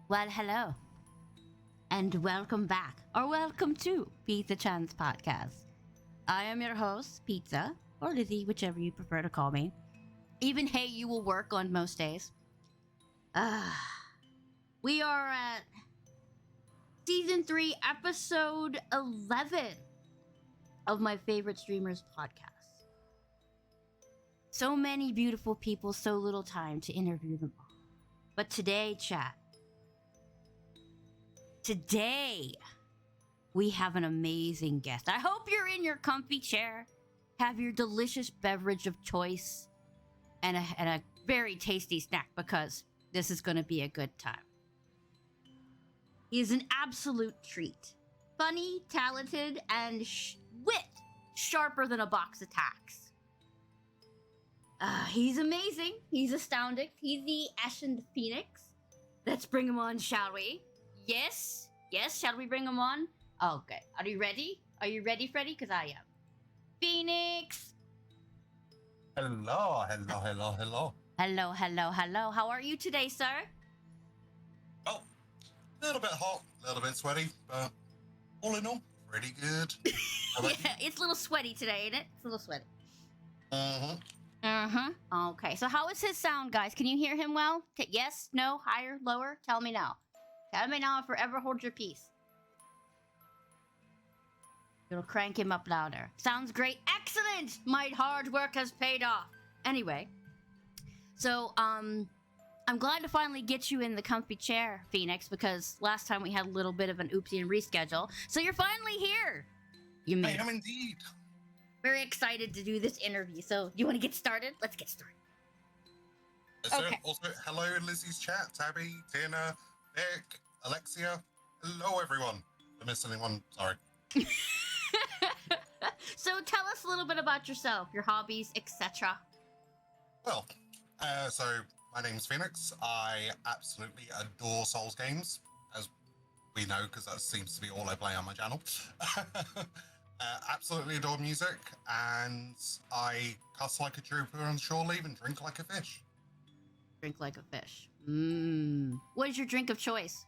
Well, hello, and welcome back, or welcome to Pizzachan's podcast. I am your host, Pizza, or Lizzie, whichever you prefer to call me. Even hey, you will work on most days. We are at season 3, episode 11 of my favorite streamers podcast. So many beautiful people, so little time to interview them all. But today, chat. Today, we have an amazing guest. I hope you're in your comfy chair, have your delicious beverage of choice, and a very tasty snack because this is going to be a good time. He is an absolute treat. Funny, talented, and wit sharper than a box of tacks. He's amazing. He's astounding. He's the Ashen Phoenix. Let's bring him on, shall we? Yes? Yes, shall we bring him on? Okay. Are you ready? Are you ready, Freddy? Because I am. Phoenix! Hello. Hello. How are you today, sir? Oh, a little bit hot, a little bit sweaty, but all in all, pretty good. Yeah, it's a little sweaty today, ain't it? It's a little sweaty. Okay, so how is his sound, guys? Can you hear him well? Yes? No? Higher? Lower? Tell me now. Tell me now and forever hold your peace. It'll crank him up louder. Sounds great. Excellent! My hard work has paid off. Anyway, so, I'm glad to finally get you in the comfy chair, Phoenix, because last time we had a little bit of an oopsie and reschedule. So you're finally here! I am indeed. Very excited to do this interview. So, you want to get started? Let's get started. Okay. Also, hello, Lizzie's chat, Tabby, Tina, Nick, Alexia. Hello, everyone. If I missed anyone, sorry. So, tell us a little bit about yourself, your hobbies, etc. Well, so my name's Phoenix. I absolutely adore Souls games, as we know, because that seems to be all I play on my channel. Absolutely adore music, and I cuss like a trooper on shore leave and drink like a fish. Drink like a fish. What is your drink of choice?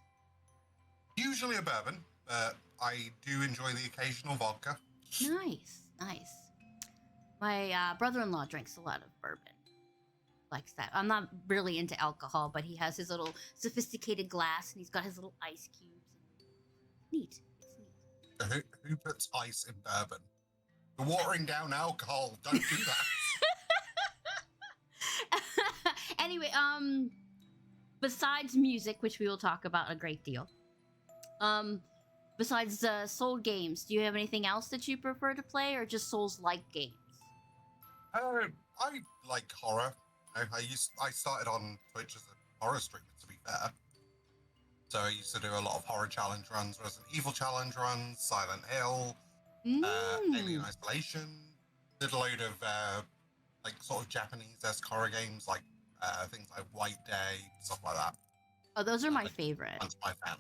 Usually a bourbon, but I do enjoy the occasional vodka. Nice. My brother-in-law drinks a lot of bourbon. Likes that. I'm not really into alcohol, but he has his little sophisticated glass, and he's got his little ice cubes. Neat. It's neat. Who puts ice in bourbon? You're watering down alcohol. Don't do that. Anyway, besides music, which we will talk about a great deal, besides Soul games, do you have anything else that you prefer to play, or just Souls-like games? I like horror. I started on Twitch as a horror streamer, to be fair. So I used to do a lot of horror challenge runs, Resident Evil challenge runs, Silent Hill, Alien Isolation, did a load of like sort of Japanese-esque horror games, like things like White Day, stuff like that. Oh, those are my favorite. That's my fan.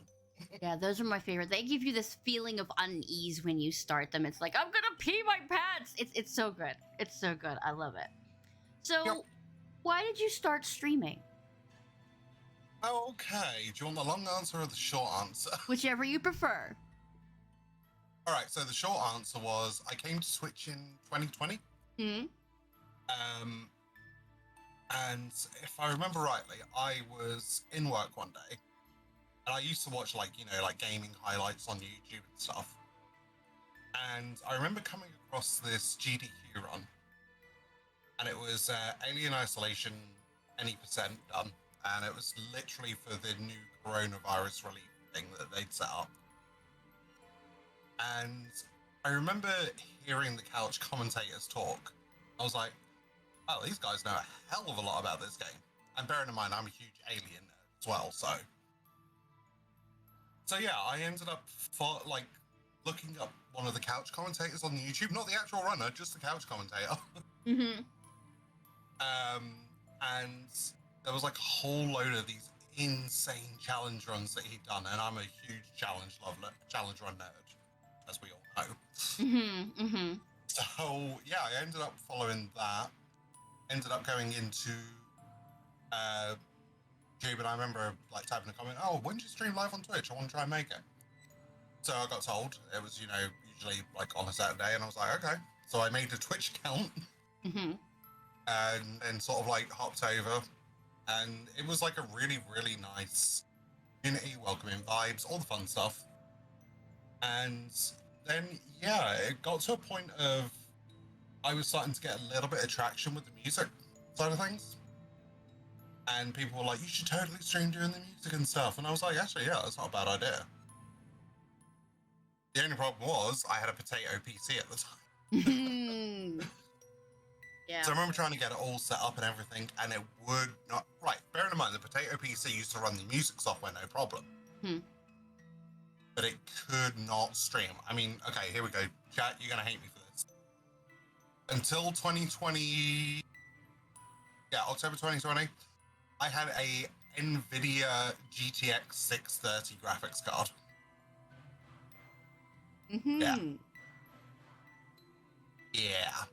Yeah, those are my favorite. They give you this feeling of unease when you start them. It's like, I'm gonna pee my pants! It's so good. It's so good. I love it. So, Yep. Why did you start streaming? Okay, do you want the long answer or the short answer? Whichever you prefer. Alright, so the short answer was I came to Twitch in 2020. And if I remember rightly, I was in work one day, and I used to watch like gaming highlights on YouTube and stuff. And I remember coming across this GDQ run, and it was Alien Isolation any percent done, and it was literally for the new coronavirus relief thing that they'd set up. And I remember hearing the couch commentators talk. I was like, oh, these guys know a hell of a lot about this game. And bearing in mind, I'm a huge Alien nerd as well, so yeah, I ended up looking up one of the couch commentators on YouTube, not the actual runner, just the couch commentator. And there was like a whole load of these insane challenge runs that he'd done, and I'm a huge challenge run nerd, as we all know. So yeah, I ended up following that. Ended up going into YouTube, and I remember like typing a comment, "Oh, when do you stream live on Twitch? I want to try and make it." So I got told it was, usually like on a Saturday, and I was like, okay. So I made a Twitch account Mm-hmm. and then sort of like hopped over, and it was like a really, really nice community, welcoming vibes, all the fun stuff. And then, yeah, it got to a point of I was starting to get a little bit of traction with the music side of things. And people were like, you should totally stream doing the music and stuff. And I was like, actually, yeah, that's not a bad idea. The only problem was I had a potato PC at the time. Yeah. So I remember trying to get it all set up and everything, and it would not. Right, bearing in mind, the potato PC used to run the music software, no problem. But it could not stream. I mean, okay, here we go. Chat, you're going to hate me for this. Until 2020, yeah, October 2020, I had a NVIDIA GTX 630 graphics card. Yeah. Yeah.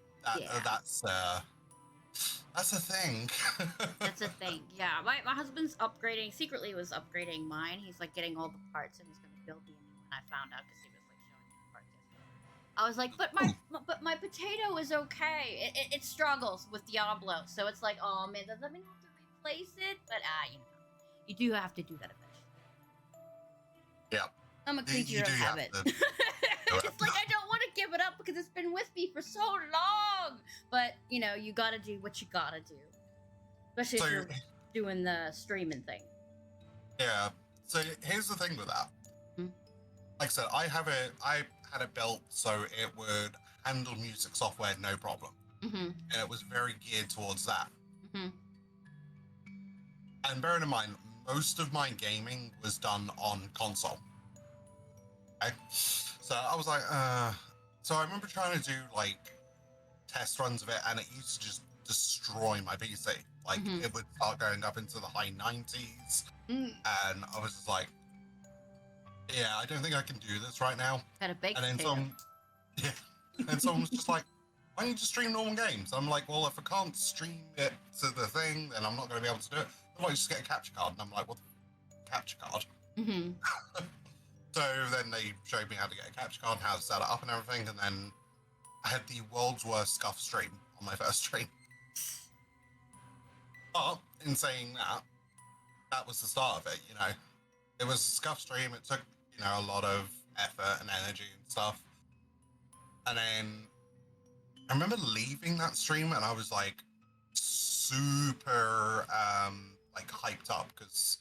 That's a thing. That's a thing. Yeah, my husband's upgrading. Secretly, was upgrading mine. He's like getting all the parts, and he's gonna build me a new one. I found out because he was like showing me the parts yesterday. I was like, but my potato is okay. It struggles with Diablo, so it's like, oh man, does that mean I have to replace it? But you do have to do that eventually. Yeah. I'm a creature of habit. It's like I don't want to give it up because it's been with me for so long. But you gotta do what you gotta do, especially if you're doing the streaming thing. Yeah. So here's the thing with that. Like I said, I had it built so it would handle music software no problem, and it was very geared towards that. And bearing in mind, most of my gaming was done on console. Okay? So I was like, so I remember trying to do like test runs of it, and it used to just destroy my PC. Like it would start going up into the high 90s, and I was just like, yeah, I don't think I can do this right now. Got a baked And then someone was just like, why don't you just stream normal games? I'm like, well, if I can't stream it to the thing, then I'm not going to be able to do it. Why don't you just get a capture card? And I'm like, what the capture card? So then they showed me how to get a capture card, how to set it up and everything, and then I had the world's worst scuff stream on my first stream. But in saying that, that was the start of it, It was a scuff stream, it took, a lot of effort and energy and stuff. And then I remember leaving that stream and I was like super like hyped up because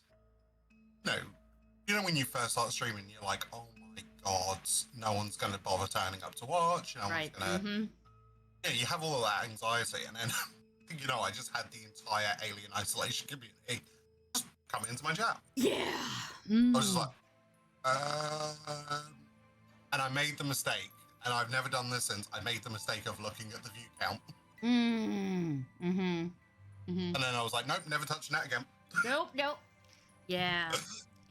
when you first start streaming, you're like, oh my god, no one's going to bother turning up to watch. No one's going to... Yeah, you have all of that anxiety. And then, I just had the entire Alien Isolation community just come into my chat. Yeah. I was just like, and I made the mistake, and I've never done this since, I made the mistake of looking at the view count. And then I was like, nope, never touching that again. Nope. Yeah.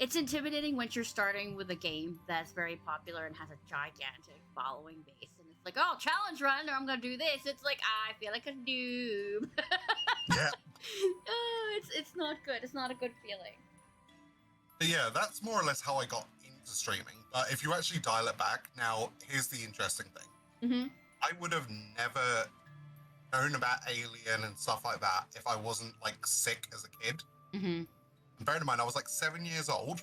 It's intimidating when you're starting with a game that's very popular and has a gigantic following base. And it's like, oh, challenge run, or I'm going to do this. It's like, I feel like a noob. Yeah. Oh, it's not good. It's not a good feeling. But yeah, that's more or less how I got into streaming. But if you actually dial it back, now, here's the interesting thing. I would have never known about Alien and stuff like that if I wasn't, like, sick as a kid. And bear in mind, I was like 7 years old,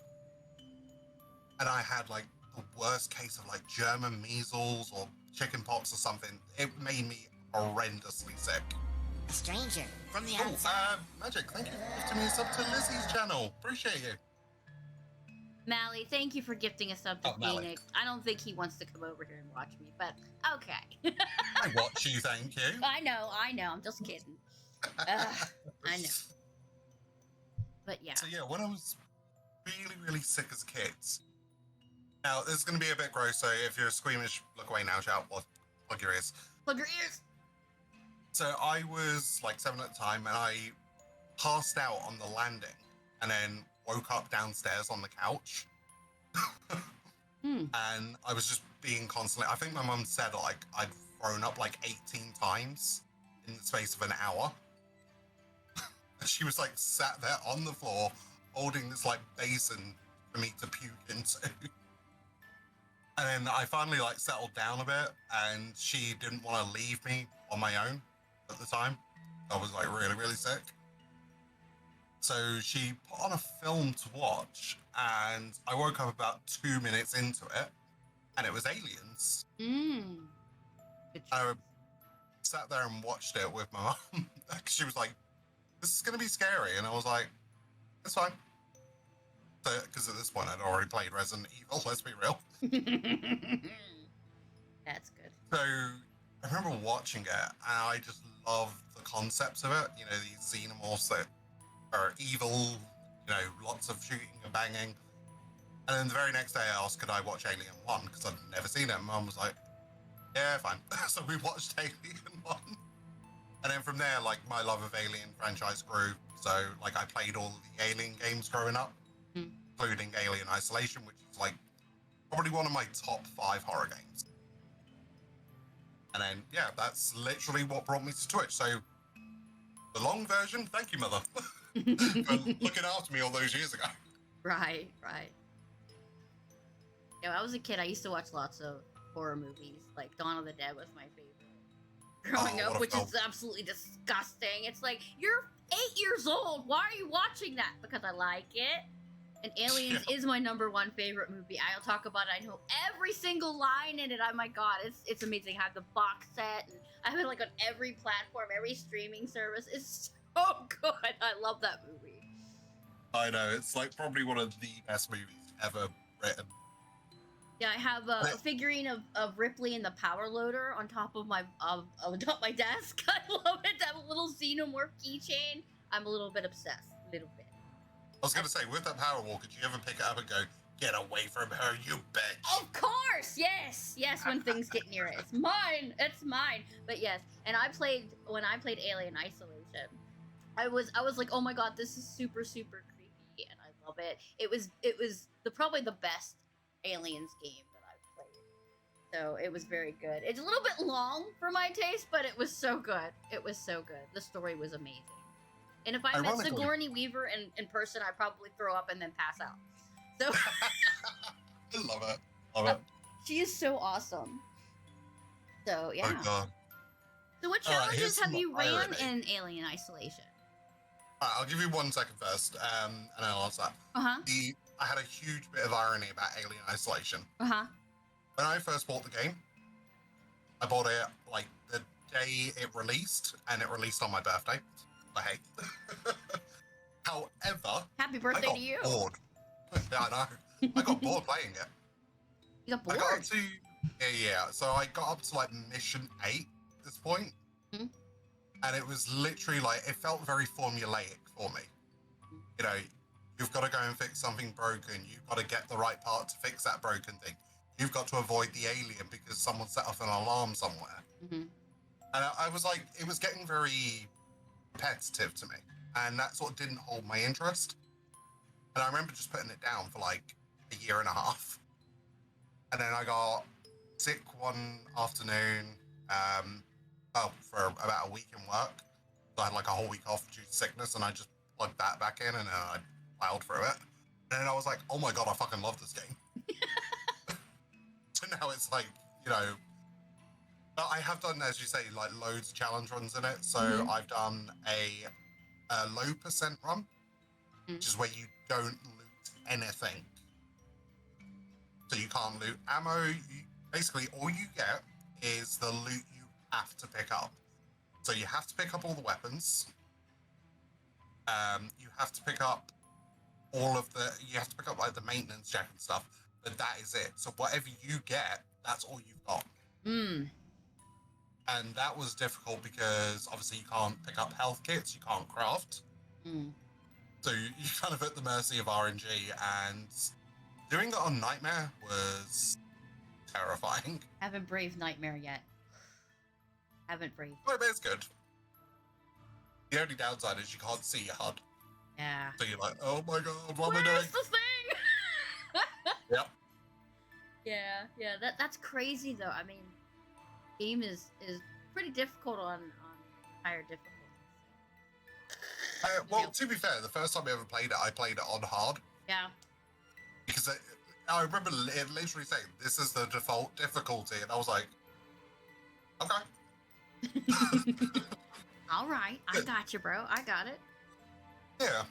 and I had like the worst case of like German measles or chicken pox or something. It made me horrendously sick. A stranger from the outside. Magic, thank you for gifting me a sub to Lizzie's channel. Appreciate you. Mally, thank you for gifting a sub to Phoenix. I don't think he wants to come over here and watch me, but okay. I watch you, thank you. I know. I'm just kidding. I know. But yeah. So yeah, when I was really, really sick as a kid. Now, this is going to be a bit gross, so if you're squeamish, look away now, shout, or plug your ears. Plug your ears! So I was like 7 at the time, and I passed out on the landing, and then woke up downstairs on the couch. And I was just being constantly, I think my mum said like I'd thrown up like 18 times in the space of an hour. She was like sat there on the floor holding this like basin for me to puke into. And then I finally like settled down a bit, and she didn't want to leave me on my own at the time. I was like really, really sick. So she put on a film to watch, and I woke up about 2 minutes into it, and it was Aliens. Good I choice. sat there and watched it with my mom. She was like, "This is going to be scary," and I was like, "It's fine." Because at this point I'd already played Resident Evil. Let's be real. That's good. So I remember watching it, and I just loved the concepts of it. You know, these xenomorphs that are evil. You know, lots of shooting and banging. And then the very next day, I asked, could I watch Alien 1? Because I'd never seen it. And Mum was like, yeah, fine. So we watched Alien 1. And then from there, like, my love of Alien franchise grew. So, like, I played all of the Alien games growing up, including Alien Isolation, which is, like, probably one of my top 5 horror games. And then, yeah, that's literally what brought me to Twitch. So, the long version, thank you, Mother, for looking after me all those years ago. Right. Yeah, when I was a kid, I used to watch lots of horror movies. Like Dawn of the Dead was my favorite growing Oh, up, what a which film. is absolutely disgusting. It's like, you're 8 years old. Why are you watching that? Because I like it. And Aliens is my #1 favorite movie. I'll talk about it. I know every single line in it. Oh my god, it's amazing. I have the box set, and I have it like on every platform, every streaming service. It's so good. I love that movie. I know, it's like probably one of the best movies ever written. Yeah, I have a figurine of Ripley in the power loader on top of my on top of my desk. I love it. That little xenomorph keychain. I'm a little bit obsessed. A little bit. I was going to say, with that Power Walker, did you ever pick it up and go, get away from her, you bitch? Of course, yes, when things get near it, it's mine. But yes, and when I played Alien Isolation, I was like, oh my god, this is super creepy, and I love it. It was probably the best Aliens game that I've played. So it was very good. It's a little bit long for my taste, but it was so good. The story was amazing. And if I met Sigourney Weaver in person, I'd probably throw up and then pass out. So I love it. She is so awesome. So yeah. Oh god. So what challenges have you ran in Alien Isolation? I'll give you 1 second first, and then I'll answer that. I had a huge bit of irony about Alien Isolation. When I first bought the game, I bought it like the day it released, and it released on my birthday. I hate. However, happy birthday to you. Bored. Yeah, I know. I got bored playing it. You got bored? I got up to yeah. So I got up to like mission 8 at this point. And it was literally like, it felt very formulaic for me. You know, you've got to go and fix something broken. You've got to get the right part to fix that broken thing. You've got to avoid the alien because someone set off an alarm somewhere. And I was like, it was getting very repetitive to me. And that sort of didn't hold my interest. And I remember just putting it down for like a year and a half. And then I got sick one afternoon, for about a week in work. So I had like a whole week off due to sickness, and I just plugged that back in, and then I plowed through it. And then I was like, oh my god, I fucking love this game. So now it's like, you know, I have done, as you say, like loads of challenge runs in it. So I've done a low percent run, which is where you don't loot anything. So you can't loot ammo. Basically, all you get is the loot you have to pick up. So you have to pick up all the weapons. You have to pick up you have to pick up like the maintenance jack and stuff, but that is it. So whatever you get, that's all you've got. And that was difficult because obviously you can't pick up health kits, you can't craft. So you're kind of at the mercy of RNG, and doing it on Nightmare was terrifying. Haven't braved Nightmare yet. Haven't braved. But it's good. The only downside is you can't see your HUD. Yeah. So you're like, oh my god, what am I doing? Where's the thing? Yep. Yeah. That's crazy though. I mean, game is pretty difficult on higher difficulties. Well, to be fair, the first time I ever played it, I played it on hard. Yeah. Because I remember it literally saying, this is the default difficulty. And I was like, okay. All right. I got you, bro. I got it. Yeah.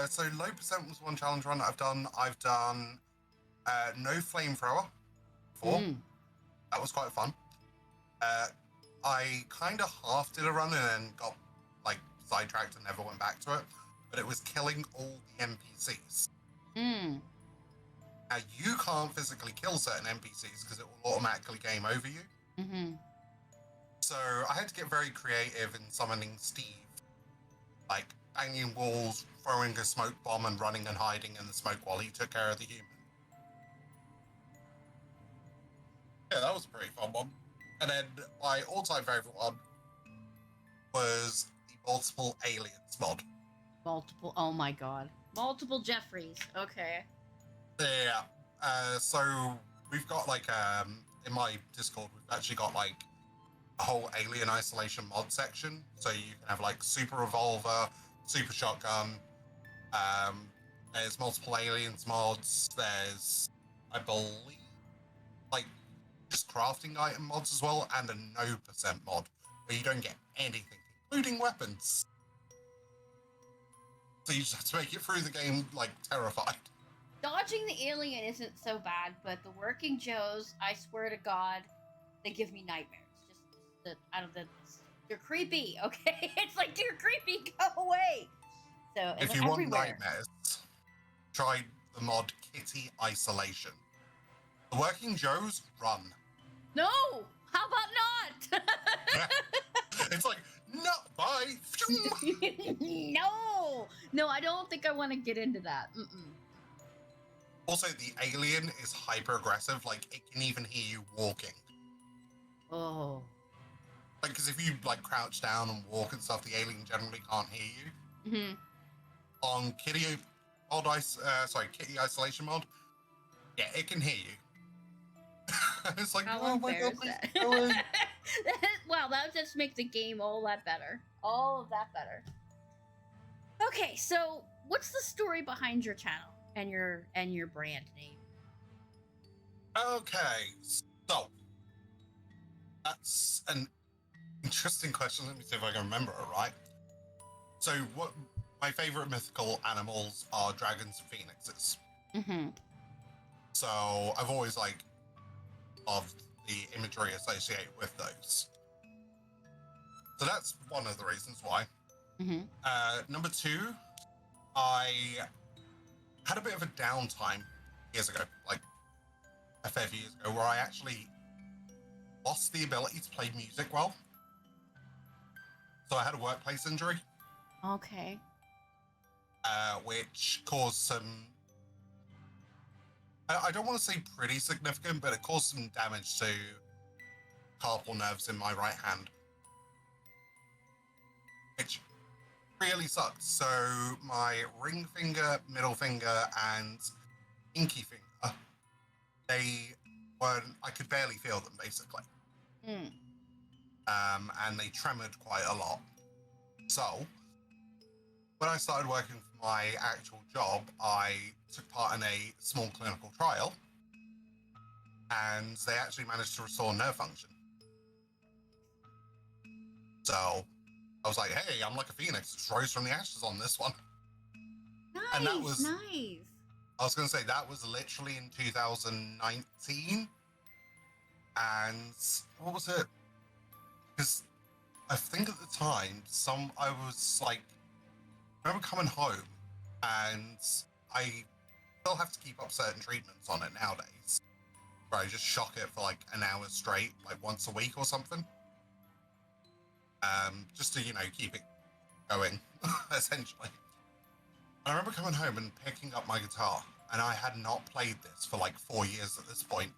So low percent was one challenge run that I've done. I've done no flamethrower before. That was quite fun. I kind of half did a run and then got like sidetracked and never went back to it. But it was killing all the NPCs. Now you can't physically kill certain NPCs because it will automatically game over you. So I had to get very creative in summoning Steve, like banging walls, throwing a smoke bomb, and running and hiding in the smoke while he took care of the human. Yeah, that was a pretty fun one. And then my all-time favorite one was the multiple aliens mod. Oh my god. Multiple Jeffreys. Okay. Yeah. So we've got like in my Discord, we've actually got like a whole alien isolation mod section. So you can have like super revolver, super shotgun. There's multiple aliens mods. There's, I believe, like just crafting item mods as well, and a no percent mod where you don't get anything, including weapons. So you just have to make it through the game like terrified. Dodging the alien isn't so bad, but the working Joes, I swear to God, they give me nightmares. Just out of the, they're creepy. Okay, it's like they're creepy. Go away. So if you want nightmares, try the mod Kitty Isolation. The working Joes run. No, how about not? It's like, no, bye. No, I don't think I want to get into that. Also, the alien is hyper aggressive. Like, it can even hear you walking. Oh. Like, because if you like crouch down and walk and stuff, the alien generally can't hear you. On Kitty Isolation mod, yeah, it can hear you. It's like, oh my god, please. Wow, that would just make the game all that better. All of that better. Okay, so what's the story behind your channel and your brand name? Okay, so that's an interesting question. Let me see if I can remember it right. So what my favorite mythical animals are dragons and phoenixes. So I've always like loved the imagery associated with those. So that's one of the reasons why. Number two, I had a bit of a downtime years ago, like a fair few years ago, where I actually lost the ability to play music well. So I had a workplace injury. Okay. Which caused some, I don't want to say pretty significant, but it caused some damage to carpal nerves in my right hand. Which really sucked. So my ring finger, middle finger, and pinky finger, I could barely feel them, basically. And they tremored quite a lot. So when I started working for my actual job, I took part in a small clinical trial, and they actually managed to restore nerve function. So I was like, hey, I'm like a phoenix. Just rose from the ashes on this one. Nice, and that was nice. I was going to say, that was literally in 2019. And what was it? Because I think at the time, I was like, I remember coming home, and I still have to keep up certain treatments on it nowadays, where I just shock it for like an hour straight, like once a week or something. Just to, keep it going, essentially. And I remember coming home and picking up my guitar, and I had not played this for like 4 years at this point.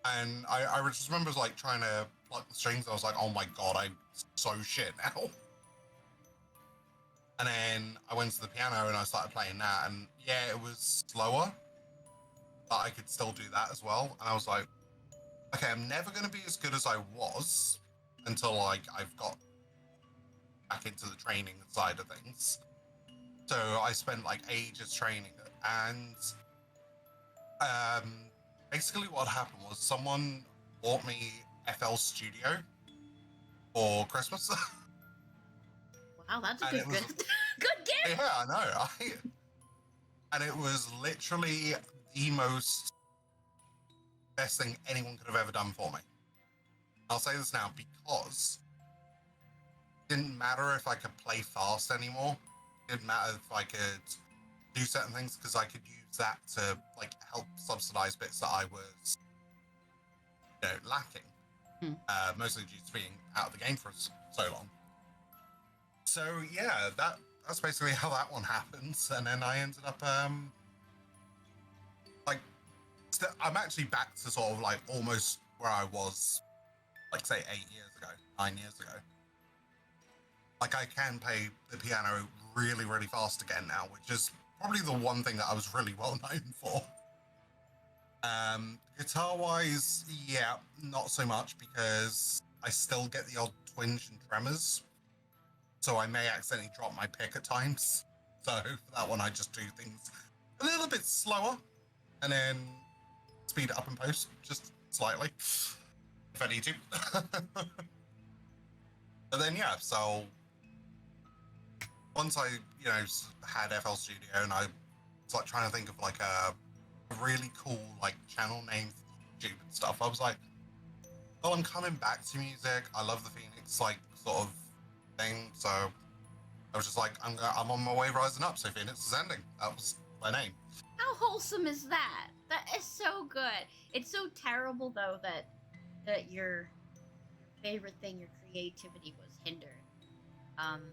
And I just remember like trying to pluck the strings. I was like, oh my god, I'm so shit now. And then I went to the piano and I started playing that, and yeah, it was slower, but I could still do that as well. And I was like, okay, I'm never going to be as good as I was until like I've got back into the training side of things. So I spent like ages training it, and basically what happened was someone bought me FL Studio for Christmas. Wow, that's a And good it was, gift. Good gift. yeah, I know. And it was literally the most best thing anyone could have ever done for me. I'll say this now because it didn't matter if I could play fast anymore. It didn't matter if I could do certain things because I could use that to like help subsidize bits that I was, lacking. Mostly due to being out of the game for so long. So yeah, that's basically how that one happens. And then I ended up like I'm actually back to sort of like almost where I was, like say 9 years ago. Like I can play the piano really, really fast again now, which is probably the one thing that I was really well known for. Guitar wise, yeah, not so much because I still get the odd twinge and tremors. So I may accidentally drop my pick at times. So for that one, I just do things a little bit slower and then speed it up in post just slightly if I need to. But then, yeah, so once I, had FL Studio and I was like trying to think of like a really cool like channel name for YouTube and stuff, I was like, well, I'm coming back to music. I love the Phoenix like sort of thing. So I was just like, I'm on my way rising up. So Phoenix is ending. That was my name. How wholesome is that? That is so good. It's so terrible though that your favorite thing, your creativity, was hindered.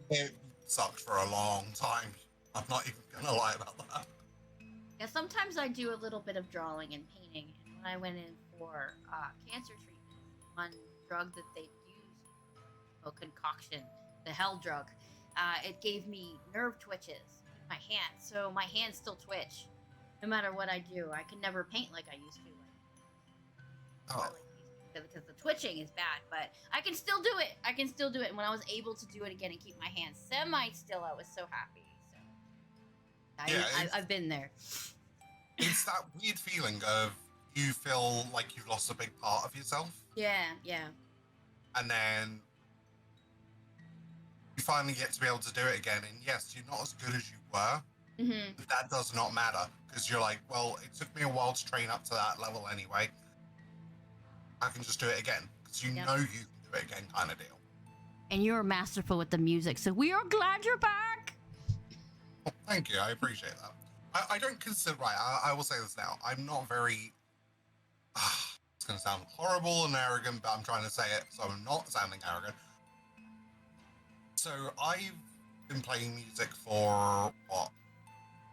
It sucked for a long time. I'm not even gonna lie about that. Yeah, sometimes I do a little bit of drawing and painting. And when I went in for cancer treatment, one drug that they use, a concoction, the hell drug, it gave me nerve twitches in my hands. So my hands still twitch, no matter what I do. I can never paint like I used to. Oh. Because the twitching is bad, but I can still do it. And when I was able to do it again and keep my hands semi-still, I was so happy. So I've been there. It's that weird feeling of you feel like you've lost a big part of yourself. Yeah. And then you finally get to be able to do it again. And yes, you're not as good as you were. Mm-hmm. But that does not matter because you're like, well, it took me a while to train up to that level anyway. I can just do it again because you know you can do it again, kind of deal. And you're masterful with the music, so we are glad you're back. Oh, thank you, I appreciate that. I don't consider I will say this now. I'm not very. It's going to sound horrible and arrogant, but I'm trying to say it so I'm not sounding arrogant. So I've been playing music for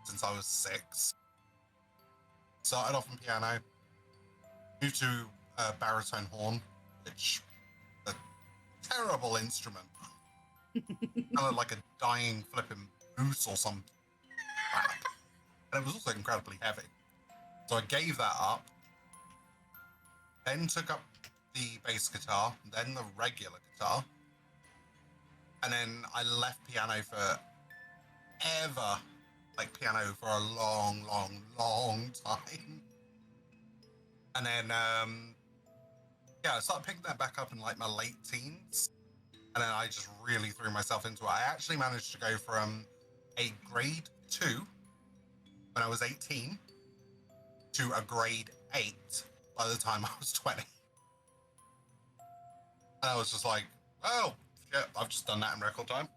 since I was 6. Started off on piano, moved to baritone horn, which is a terrible instrument. Kind of like a dying flipping moose or some crap. And it was also incredibly heavy. So I gave that up, then took up the bass guitar, then the regular guitar, and then I left piano for ever, like piano for a long, long, long time. And then, I started picking that back up in like my late teens. And then I just really threw myself into it. I actually managed to go from a grade 2 when I was 18 to a grade 8 by the time I was 20. And I was just like, well, shit, I've just done that in record time.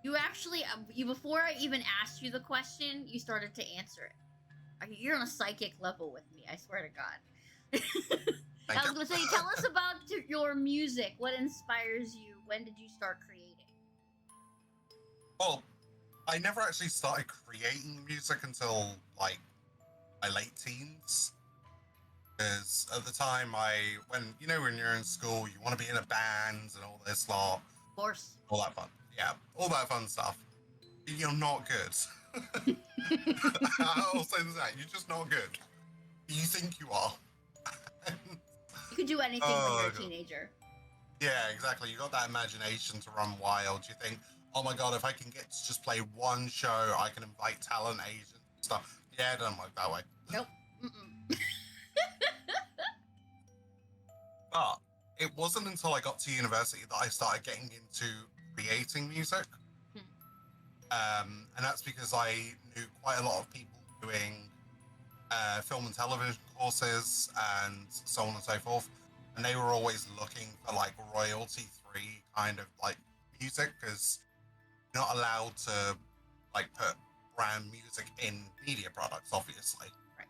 You actually, before I even asked you the question, you started to answer it. You're on a psychic level with me, I swear to God. I was going to say, tell us about your music. What inspires you? When did you start creating? Well, I never actually started creating music until like my late teens. Because at the time, when you're in school, you want to be in a band and all this lot. Of course. All that fun. Yeah, all that fun stuff. You're not good. I'll say that. You're just not good. You think you are. You could do anything when you're a teenager. Yeah, exactly. You got that imagination to run wild. You think, oh my god, if I can get to just play one show, I can invite talent agents and stuff. Yeah, it doesn't work that way. Nope. Mm-mm. But it wasn't until I got to university that I started getting into creating music. And that's because I knew quite a lot of people doing film and television courses and so on and so forth. And they were always looking for like royalty-free kind of like music because you're not allowed to like put brand music in media products, obviously. Right.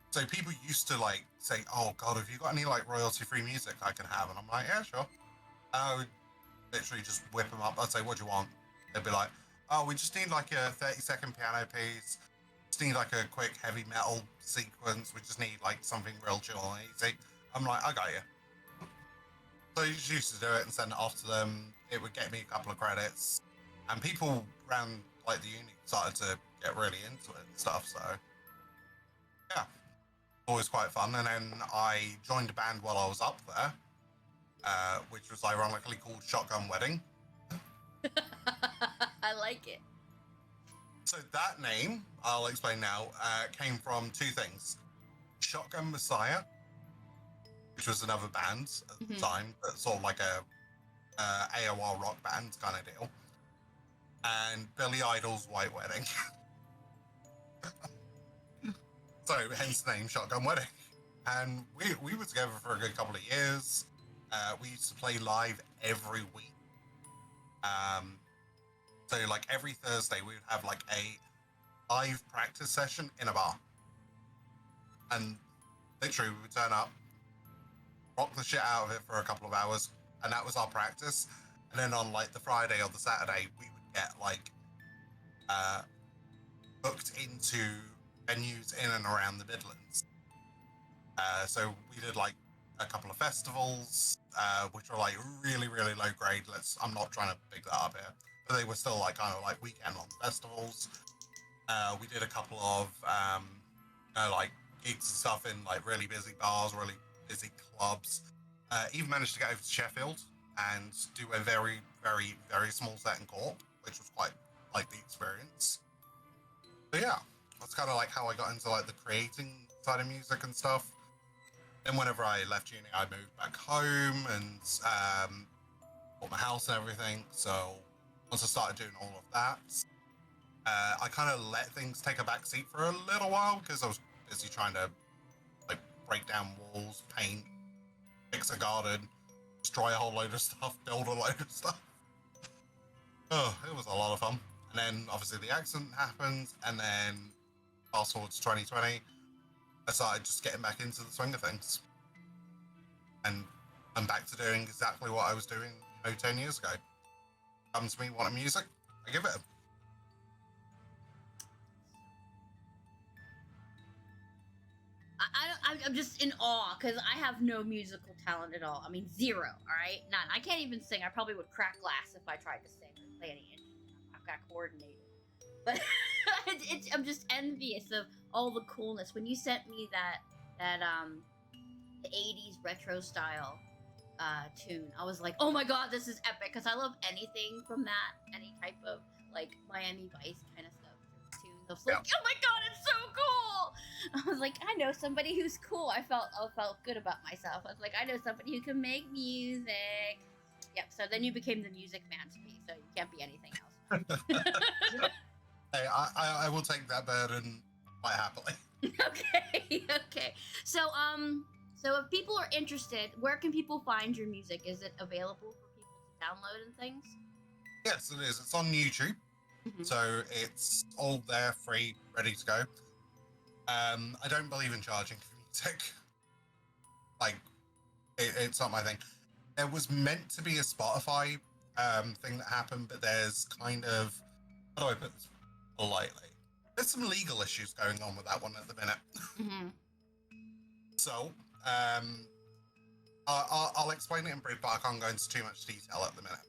So people used to like say, "Oh God, have you got any like royalty-free music I can have?" And I'm like, "Yeah, sure." I would literally just whip them up. I'd say, "What do you want?" They'd be like, "Oh, we just need like a 30-second piano piece. Just need like a quick heavy metal sequence. We just need like something real chill and easy." I'm like, "I got you." So you just used to do it and send it off to them. It would get me a couple of credits, and people around like the uni started to get really into it and stuff. So yeah, always quite fun. And then I joined a band while I was up there, which was ironically called Shotgun Wedding. I like it. So that name, I'll explain now, came from two things. Shotgun Messiah, which was another band at the time, but sort of like a AOR rock band kind of deal, and Billy Idol's White Wedding. So hence the name Shotgun Wedding. And we were together for a good couple of years. We used to play live every week. So like every Thursday we would have like a live practice session in a bar. And literally we would turn up, rock the shit out of it for a couple of hours, and that was our practice. And then on like the Friday or the Saturday, we would get like booked into venues in and around the Midlands. So we did like a couple of festivals, which were like really, really low grade. I'm not trying to pick that up here, but they were still like kind of like weekend long festivals. We did a couple of like gigs and stuff in like really busy bars, really busy clubs. Even managed to get over to Sheffield and do a very, very, very small set in Cork, which was quite like the experience. But yeah, that's kind of like how I got into like the creating side of music and stuff. Then whenever I left uni, I moved back home and bought my house and everything. So once I started doing all of that, I kind of let things take a back seat for a little while because I was busy trying to like break down walls, paint, fix a garden, destroy a whole load of stuff, build a load of stuff. Oh, it was a lot of fun. And then obviously the accident happened, and then fast forward to 2020, I started just getting back into the swing of things. And I'm back to doing exactly what I was doing, 10 years ago. Comes to me wanting music, I give it. I'm just in awe because I have no musical talent at all. I mean, zero. All right, none. I can't even sing. I probably would crack glass if I tried to sing or play any instrument. I've got coordinated. But I'm just envious of all the coolness. When you sent me that the '80s retro style tune, I was like, oh my god, this is epic because I love anything from that, any type of like Miami Vice kind of stuff. Tunes. I was like, oh my god, it's so cool. I was like, I know somebody who's cool. I felt good about myself. I was like, I know somebody who can make music. Yep. So then you became the music man to me. So you can't be anything else. Hey, I will take that burden quite happily. Okay. So if people are interested, where can people find your music? Is it available for people to download and things? Yes, it is. It's on YouTube. So it's all there, free, ready to go. I don't believe in charging for music. Like, it's not my thing. There was meant to be a Spotify thing that happened, but there's kind of, how do I put this politely? There's some legal issues going on with that one at the minute. So, I'll explain it in brief, but I can't go into too much detail at the minute.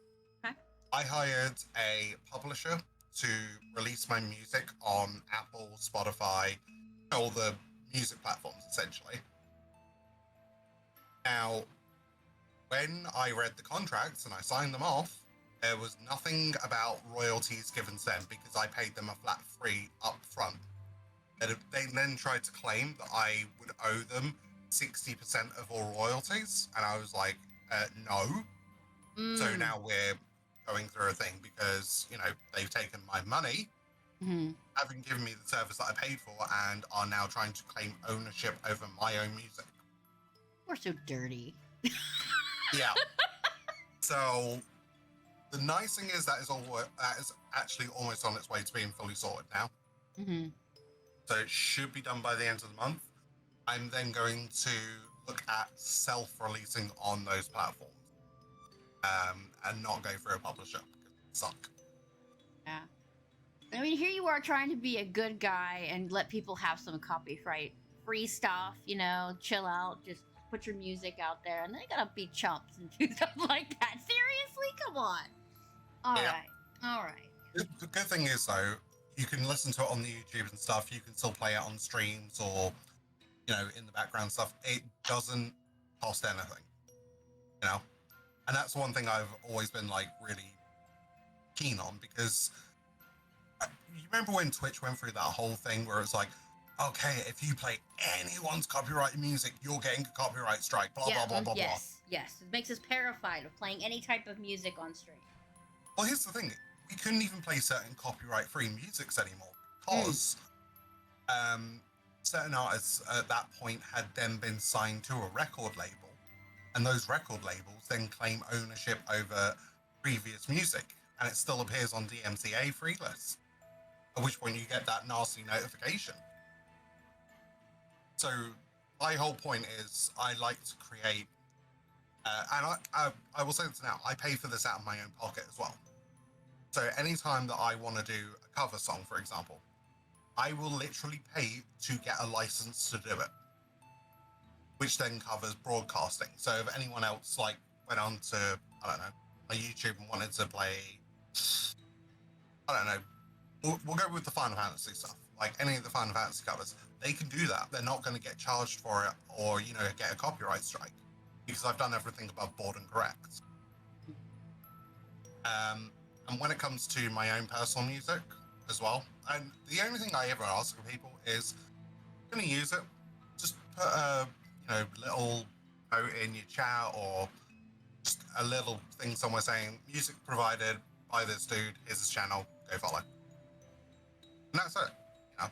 Okay. I hired a publisher to release my music on Apple, Spotify, all the music platforms, essentially. Now, when I read the contracts and I signed them off, there was nothing about royalties given to them because I paid them a flat fee up front. They then tried to claim that I would owe them 60% of all royalties, and I was like, no. So now we're going through a thing because, you know, they've taken my money, having given me the service that I paid for, and are now trying to claim ownership over my own music. We're so dirty. Yeah. So the nice thing is that is actually almost on its way to being fully sorted now. So it should be done by the end of the month. I'm then going to look at self-releasing on those platforms, and not go through a publisher because it suck. Yeah. I mean, here you are trying to be a good guy and let people have some copyright free stuff, you know, chill out, just put your music out there, and they gotta be chumps and do stuff like that. Seriously? Come on. All right. The good thing is, though, you can listen to it on the YouTube and stuff. You can still play it on streams or, you know, in the background stuff. It doesn't cost anything, you know? And that's one thing I've always been, like, really keen on, because you remember when Twitch went through that whole thing where it's like, okay, if you play anyone's copyrighted music, you're getting a copyright strike, blah, blah, blah, blah, blah. Yes. It makes us terrified of playing any type of music on stream. Well, here's the thing. We couldn't even play certain copyright-free musics anymore because certain artists at that point had then been signed to a record label, and those record labels then claim ownership over previous music, and it still appears on DMCA free lists, at which point you get that nasty notification. So my whole point is I like to create, and I will say this now, I pay for this out of my own pocket as well. So anytime that I want to do a cover song, for example, I will literally pay to get a license to do it, which then covers broadcasting. So if anyone else like went on to, I don't know, my YouTube and wanted to play, I don't know, we'll go with the Final Fantasy stuff, like any of the Final Fantasy covers, they can do that. They're not going to get charged for it or, you know, get a copyright strike because I've done everything above board and correct. And when it comes to my own personal music as well, and the only thing I ever ask of people is, going to use it, just put a, you know, little note in your chat or just a little thing somewhere saying, music provided by this dude, here's his channel, go follow. And that's it, you know?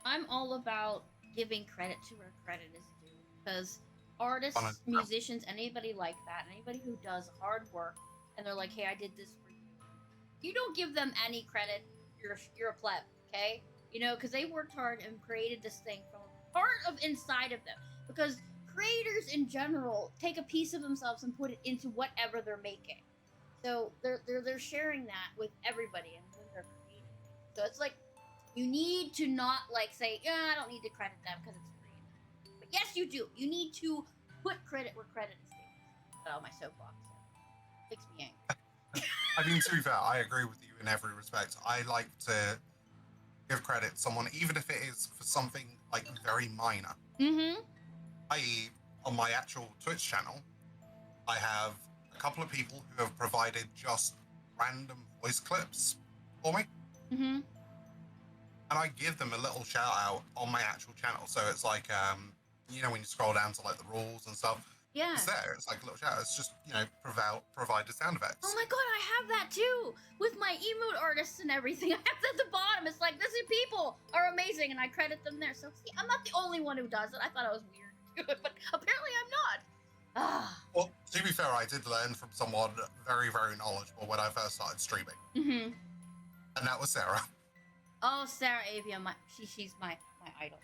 I'm all about giving credit to where credit is due, because artists, musicians, anybody like that, anybody who does hard work, and they're like, hey, I did this for you. You don't give them any credit, you're a pleb, okay? You know, because they worked hard and created this thing from part of inside of them. Because creators in general take a piece of themselves and put it into whatever they're making. So they're sharing that with everybody and when they're creating. So it's like, you need to not like say, yeah, I don't need to credit them because it's free. But yes, you do. You need to put credit where credit is due. Oh, my soapbox. Makes me angry. I mean, to be fair, I agree with you in every respect. I like to give credit to someone, even if it is for something like very minor. I.e., on my actual Twitch channel, I have a couple of people who have provided just random voice clips for me. And I give them a little shout out on my actual channel. So it's like, you know, when you scroll down to like the rules and stuff, yeah, it's there. It's like a little shout out. It's just, you know, provided sound effects. Oh my god, I have that too with my emote artists and everything. I have that at the bottom. It's like, these people are amazing, and I credit them there. So see, I'm not the only one who does it. I thought I was weird, but apparently I'm not. Well, to be fair, I did learn from someone very, very knowledgeable when I first started streaming. And that was Sarah. Oh, Sarah Avia, she's my idol.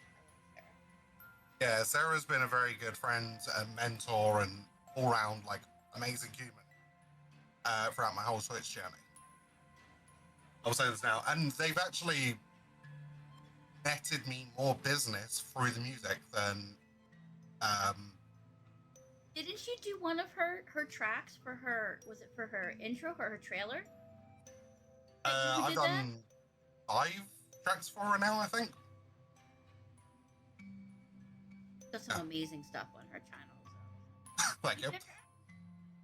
Yeah, Sarah's been a very good friend and mentor and all-round, like, amazing human throughout my whole Twitch journey. I'll say this now. And they've actually netted me more business through the music than... Didn't she do one of her tracks for her, was it for her intro or her trailer? I've done 5 tracks for her now, I think. Does some amazing stuff on her channel. So. Thank you.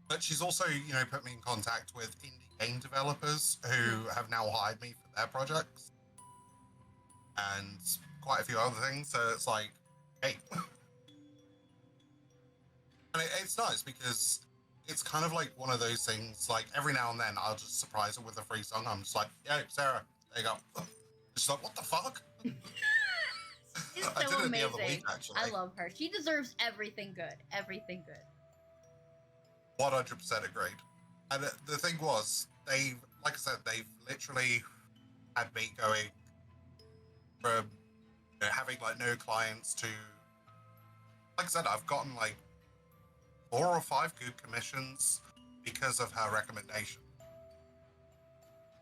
But she's also, put me in contact with indie game developers who have now hired me for their projects and quite a few other things. So it's like, hey. And it's nice because it's kind of like one of those things, like every now and then I'll just surprise her with a free song. I'm just like, yo, Sarah, there you go. She's like, what the fuck? She's I so did it amazing. the other week, actually. I love her. She deserves everything good. Everything good. 100% agreed. And the thing was, like I said, they've literally had me going from having like no clients to, like I said, I've gotten like 4 or 5 good commissions because of her recommendation.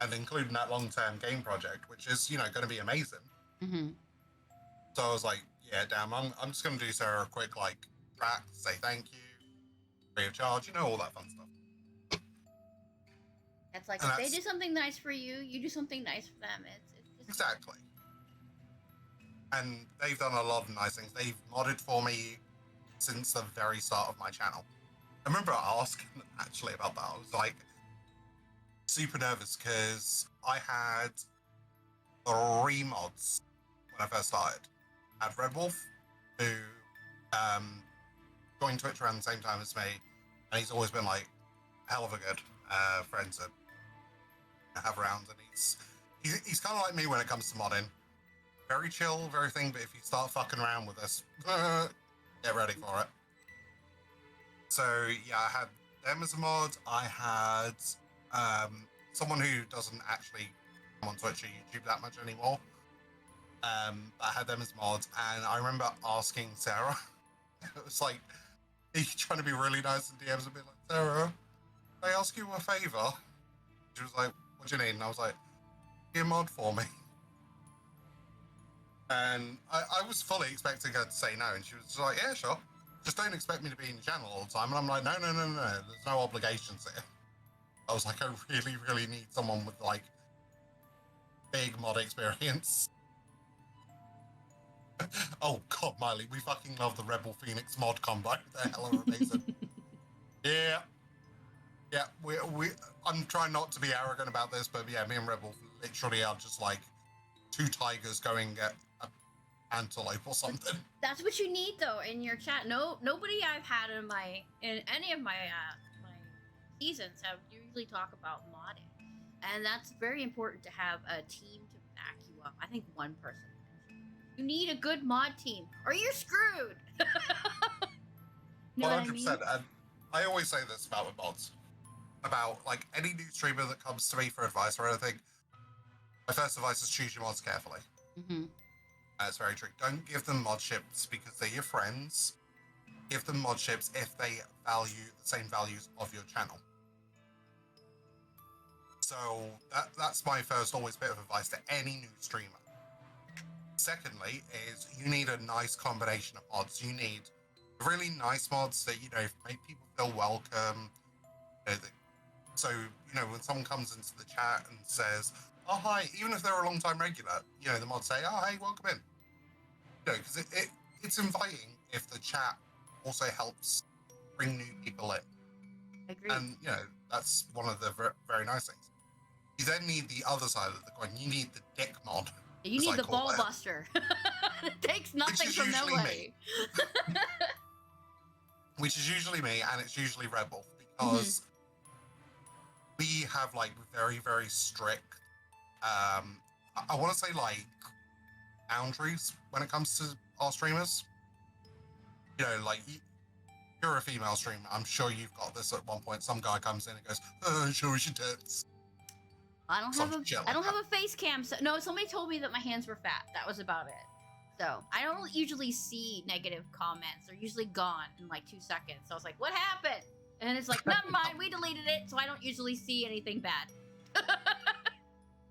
And including that long-term game project, which is, going to be amazing. Mm-hmm. So I was like, yeah, damn, I'm just going to do Sarah a quick, like, track, say thank you, free of charge, all that fun stuff. It's like, And if they do something nice for you, you do something nice for them. It's just... Exactly. And they've done a lot of nice things. They've modded for me since the very start of my channel. I remember asking them actually about that. I was like super nervous because I had 3 mods when I first started. I had Red Wolf, who joined Twitch around the same time as me, and he's always been like a hell of a good friend to have around. And he's kind of like me when it comes to modding. Very chill, very thing, but if you start fucking around with us, get ready for it. So yeah, I had them as a mod. I had someone who doesn't actually come on Twitch or YouTube that much anymore. I had them as mods, and I remember asking Sarah. It was like, he's trying to be really nice in DMs and be like, Sarah, can I ask you a favor? She was like, what do you need? And I was like, be a mod for me. And I was fully expecting her to say no, and she was just like, yeah, sure. Just don't expect me to be in the channel all the time. And I'm like, no, there's no obligations here. I was like, I really, really need someone with like big mod experience. Oh God, Miley, we fucking love the Rebel Phoenix mod combo. They're hella amazing. Yeah, we. I'm trying not to be arrogant about this, but yeah, me and Rebel literally are just like 2 tigers going at a antelope or something. That's what you need though in your chat. Nobody I've had in any of my my seasons have usually talk about modding, and that's very important to have a team to back you up. I think one person. You need a good mod team, or you're screwed. You know 100%. What I mean? And I always say this about with mods. About like any new streamer that comes to me for advice or anything, my first advice is choose your mods carefully. Mm-hmm. That's very true. Don't give them mod ships because they're your friends. Give them mod ships if they value the same values of your channel. So that's my first always bit of advice to any new streamer. Secondly is you need a nice combination of mods. You need really nice mods that, make people feel welcome. So, when someone comes into the chat and says, oh, hi, even if they're a long-time regular, the mods say, oh, hey, welcome in. Because it's inviting if the chat also helps bring new people in. Agreed. And, that's one of the very nice things. You then need the other side of the coin. You need the dick mod. You need the ball buster. It takes nothing from nobody. Which is usually me, and it's usually Rebel, because we have like very, very strict, I want to say like boundaries when it comes to our streamers. Like you're a female streamer. I'm sure you've got this at one point. Some guy comes in and goes, show us your tits. I don't have a face cam. So, no, somebody told me that my hands were fat. That was about it. So I don't usually see negative comments. They're usually gone in like 2 seconds. So I was like, what happened? And it's like, never mind, we deleted it. So I don't usually see anything bad.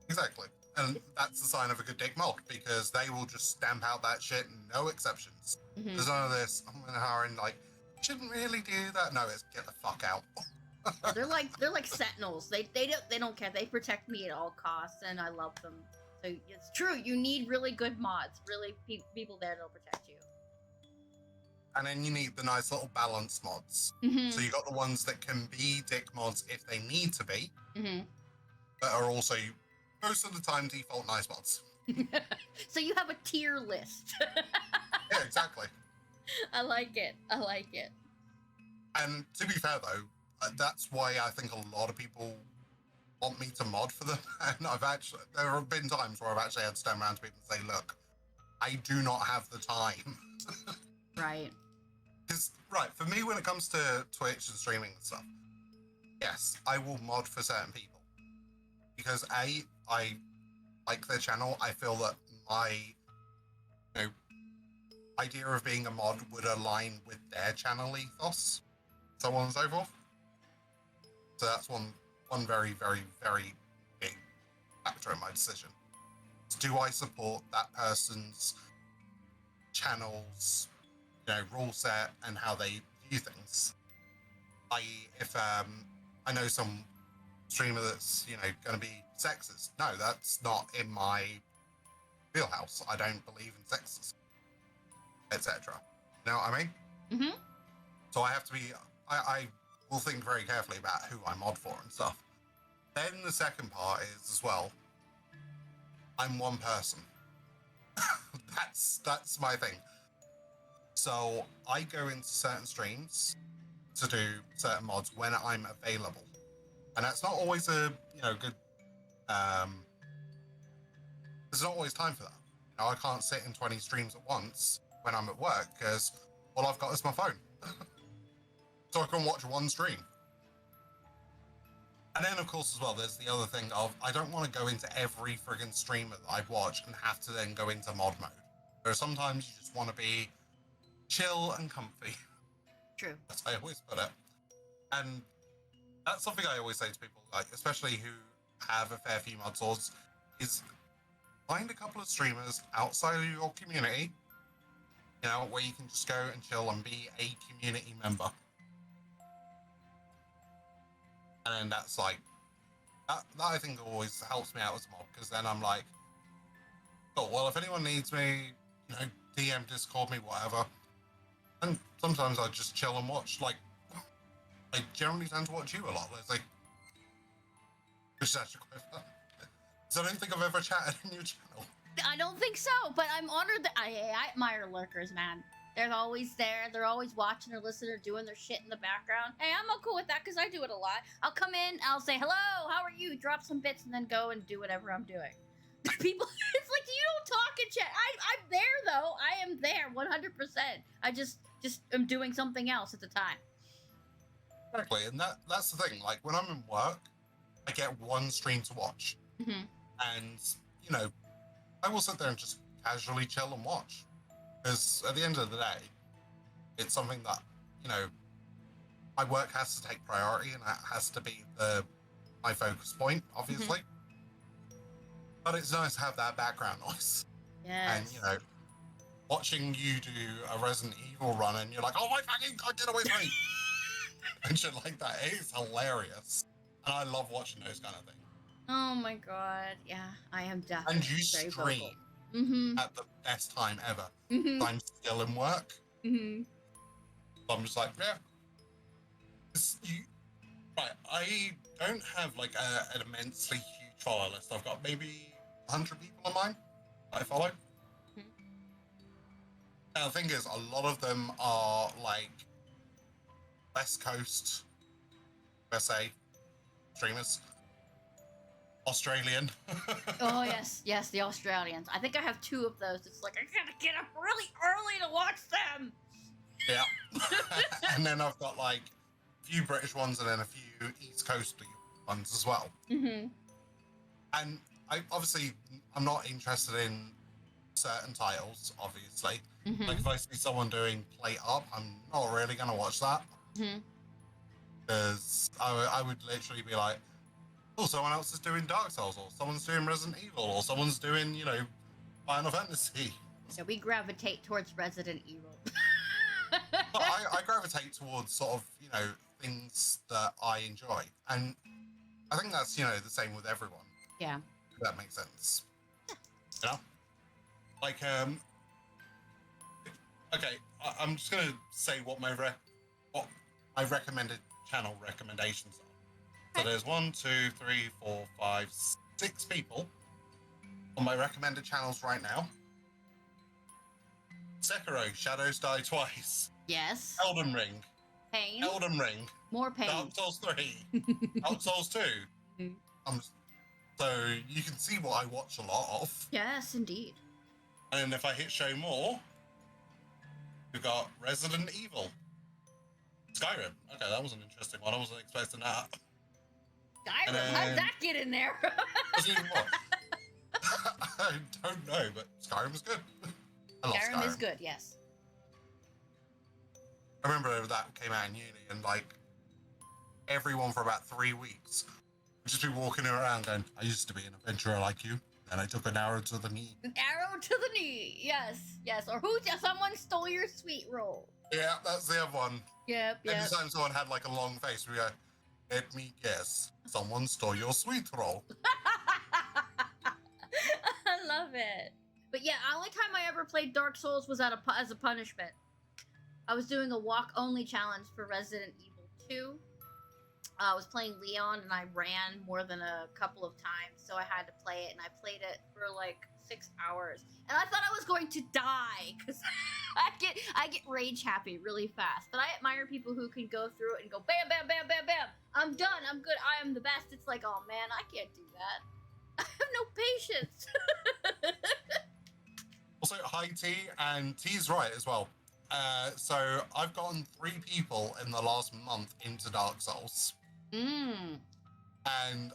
Exactly. And that's the sign of a good dick mod, because they will just stamp out that shit, no exceptions. Mm-hmm. There's none of this, I'm in a hurry and like, shouldn't really do that. No, it's get the fuck out. They're like sentinels. They don't care. They protect me at all costs, and I love them. So it's true. You need really good mods, really people there that'll protect you. And then you need the nice little balance mods. Mm-hmm. So you got the ones that can be dick mods if they need to be, Mm-hmm. but are also most of the time default nice mods. So you have a tier list. Yeah, exactly. I like it. I like it. And to be fair though, that's why I think a lot of people want me to mod for them. And there have been times where I've actually had to stand around to people and say, look, I do not have the time. Right. Because, right, for me, when it comes to Twitch and streaming and stuff, yes, I will mod for certain people. Because A, I like their channel. I feel that my, idea of being a mod would align with their channel ethos, so on and so forth. So that's one very, very, very big factor in my decision. Do I support that person's channel's, rule set and how they view things? I.e., if I know some streamer that's, going to be sexist. No, that's not in my wheelhouse. I don't believe in sexism, etc. You know what I mean? Mm-hmm. So I have to be, I will think very carefully about who I mod for and stuff. Then the second part is as well, I'm one person. That's my thing. So I go into certain streams to do certain mods when I'm available. And that's not always a, good, there's not always time for that. I can't sit in 20 streams at once when I'm at work because all I've got is my phone. So I can watch one stream. And then, of course, as well, there's the other thing of I don't want to go into every friggin' streamer that I watch and have to then go into mod mode. There are sometimes you just want to be chill and comfy. True. That's how I always put it. And that's something I always say to people, like especially who have a fair few mod swords, is find a couple of streamers outside of your community, where you can just go and chill and be a community member. And then that's like, that I think always helps me out as a mod, because then I'm like, oh, well, if anyone needs me, DM, Discord me, whatever. And sometimes I just chill and watch. Like, I generally tend to watch you a lot, Lizzie. Which is actually quite fun. So I don't think I've ever chatted in your channel. I don't think so, but I'm honored that I admire lurkers, man. They're always there. They're always watching or listening or doing their shit in the background. Hey, I'm cool with that because I do it a lot. I'll come in, I'll say, hello, how are you? Drop some bits and then go and do whatever I'm doing. People, it's like, you don't talk in chat. I'm there, though. I am there, 100%. I just am doing something else at the time. Exactly, and that's the thing. Like, when I'm in work, I get one stream to watch. Mm-hmm. And, I will sit there and just casually chill and watch. Because at the end of the day, it's something that, my work has to take priority and that has to be my focus point, obviously. Mm-hmm. But it's nice to have that background noise. Yes. And, watching you do a Resident Evil run and you're like, oh my fucking God, get away from me! And shit like that. It is hilarious. And I love watching those kind of things. Oh my God. Yeah, I am definitely And you very stream vocal. Mm-hmm. at the best time ever. Mm-hmm. I'm still in work. Mm-hmm. So I'm just like, yeah. Right, I don't have like an immensely huge follower list. I've got maybe 100 people on mine that I follow. Mm-hmm. Now, the thing is, a lot of them are like West Coast, USA streamers. Australian. Oh, yes, the Australians. I think I have 2 of those. It's like, I gotta get up really early to watch them. Yeah. And then I've got like a few British ones and then a few East Coast ones as well. Mm-hmm. And I'm not interested in certain titles, obviously. Mm-hmm. Like if I see someone doing Plate Up, I'm not really going to watch that. Mm-hmm. Because I would literally be like, oh, someone else is doing Dark Souls, or someone's doing Resident Evil, or someone's doing, Final Fantasy. So we gravitate towards Resident Evil. But I gravitate towards sort of, things that I enjoy. And I think that's, the same with everyone. Yeah. If that makes sense. Like, Okay, I'm just gonna say what my recommended channel recommendations are. So Okay. there's 1, 2, 3, 4, 5, 6 people on my recommended channels right now. Sekiro, Shadows Die Twice, Yes. Elden Ring, Pain. Elden Ring, More pain. Dark Souls 3, Dark Souls 2. So you can see what I watch a lot of. Yes, indeed. And if I hit show more, we've got Resident Evil, Skyrim. Okay, that was an interesting one. I wasn't expecting that. Skyrim, how did that get in there? Resident Evil what? I don't know, but Skyrim is good. I love Skyrim is good, yes. I remember that came out in uni, and like everyone for about 3 weeks would just be walking around going, I used to be an adventurer like you, and I took an arrow to the knee. An arrow to the knee, yes, yes. Or someone stole your sweet roll. Yeah, that's the other one. Yep, yep. Anytime someone had like a long face, we go, let me guess, someone stole your sweet roll. I love it. But yeah, the only time I ever played Dark Souls was as a punishment. I was doing a walk-only challenge for Resident Evil 2. I was playing Leon, and I ran more than a couple of times, so I had to play it, and I played it for like 6 hours. And I thought I was going to die, because I get rage happy really fast. But I admire people who can go through it and go bam, bam, bam, bam, bam. I'm done. I'm good. I am the best. It's like, oh man, I can't do that. I have no patience. Also, hi T, and T's right as well. So I've gotten 3 people in the last month into Dark Souls. And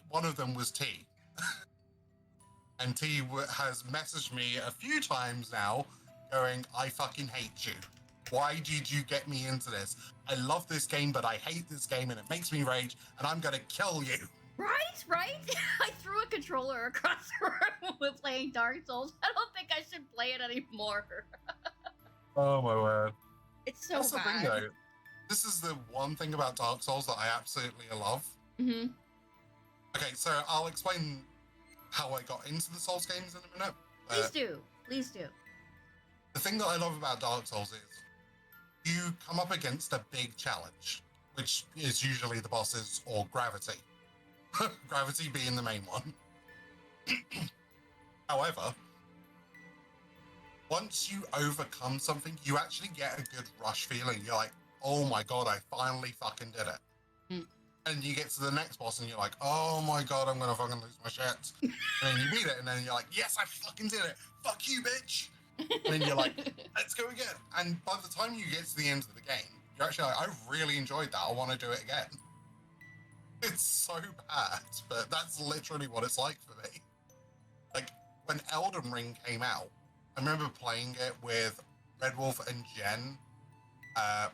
one of them was T. And T has messaged me a few times now going, I fucking hate you. Why did you get me into this? I love this game, but I hate this game and it makes me rage and I'm gonna kill you. Right? I threw a controller across the room with playing Dark Souls. I don't think I should play it anymore. Oh my word. It's so That's bad. the thing though. This is the one thing about Dark Souls that I absolutely love. Mm-hmm. Okay, so I'll explain how I got into the Souls games in a minute. Please do. Please do. The thing that I love about Dark Souls is you come up against a big challenge, which is usually the bosses or gravity. Gravity being the main one. However, once you overcome something, you actually get a good rush feeling. You're like, oh my god, I finally fucking did it. Mm. And you get to the next boss and you're like, oh my god, I'm gonna fucking lose my shit. And then you beat it and then you're like, yes, I fucking did it. Fuck you, bitch. And then you're like, let's go again. And by the time you get to the end of the game, you're actually like, I really enjoyed that. I want to do it again. It's so bad, but that's literally what it's like for me. Like, when Elden Ring came out, I remember playing it with Red Wolf and Jen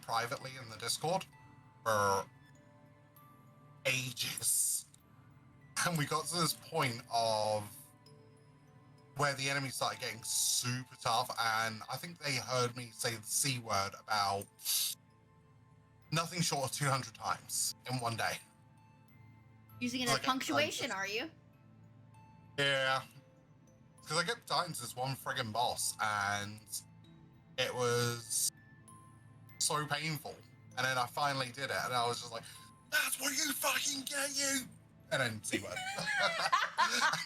privately in the Discord for ages. And we got to this point of where the enemy started getting super tough, and I think they heard me say the C word about nothing short of 200 times in one day. Using it as punctuation, are you? Yeah. Because I kept dying to this one friggin' boss, and it was so painful. And then I finally did it, and I was just like, that's what you fucking get, you! And then C word.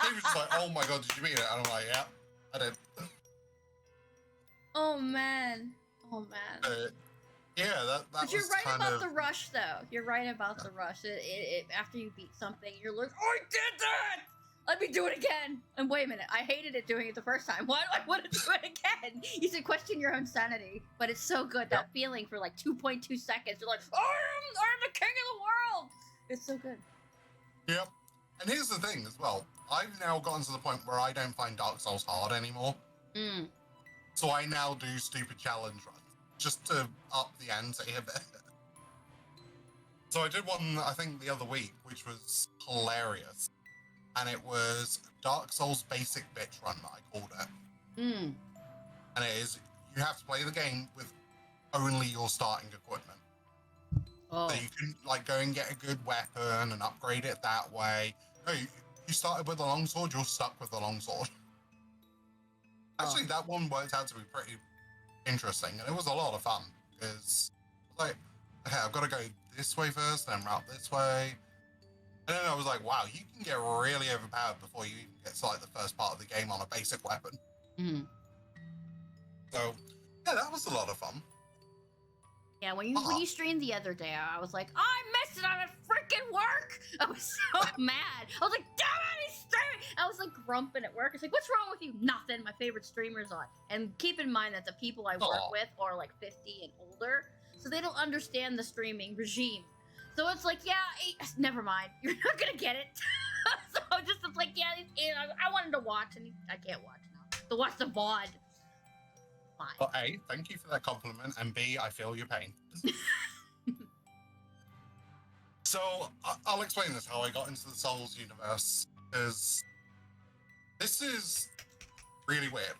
He was just like, oh my god, did you beat it? And I'm like, yeah, I did. Oh man. Yeah, that But you're was right kind about of... the rush, though. You're right about the rush. After you beat something, you're like, I did that! Let me do it again! And wait a minute, I hated it doing it the first time. Why do I want to do it again? You should question your own sanity. But it's so good, that feeling for like 2.2 seconds. You're like, I'm the king of the world! It's so good. Yep. And here's the thing as well. I've now gotten to the point where I don't find Dark Souls hard anymore. Mm. So I now do stupid challenge runs, just to up the ante a bit. So I did one, I think, the other week, which was hilarious. And it was Dark Souls Basic Bitch Run, I called it. Mm. And it is, you have to play the game with only your starting equipment. Oh. So you can like go and get a good weapon and upgrade it that way. No, you started with a longsword, you're stuck with the longsword. Actually, that one worked out to be interesting, and it was a lot of fun because like, okay, I've got to go this way first, then route this way. And then I was like, wow, you can get really overpowered before you even get to like the first part of the game on a basic weapon. Mm-hmm. So yeah, that was a lot of fun. Yeah, when you streamed the other day, I was like, I missed it. I'm at freaking work. I was so mad. I was like, damn it, he's streaming. I was like grumping at work. It's like, what's wrong with you? Nothing. My favorite streamer's on. And keep in mind that the people I work with are like 50 and older, so they don't understand the streaming regime. So it's like, yeah, never mind. You're not gonna get it. So it's like, yeah, I wanted to watch, and I can't watch now. To watch the VOD. Fine. Well, A, thank you for that compliment, and B, I feel your pain. So I'll explain this, how I got into the Souls universe, because this is really weird.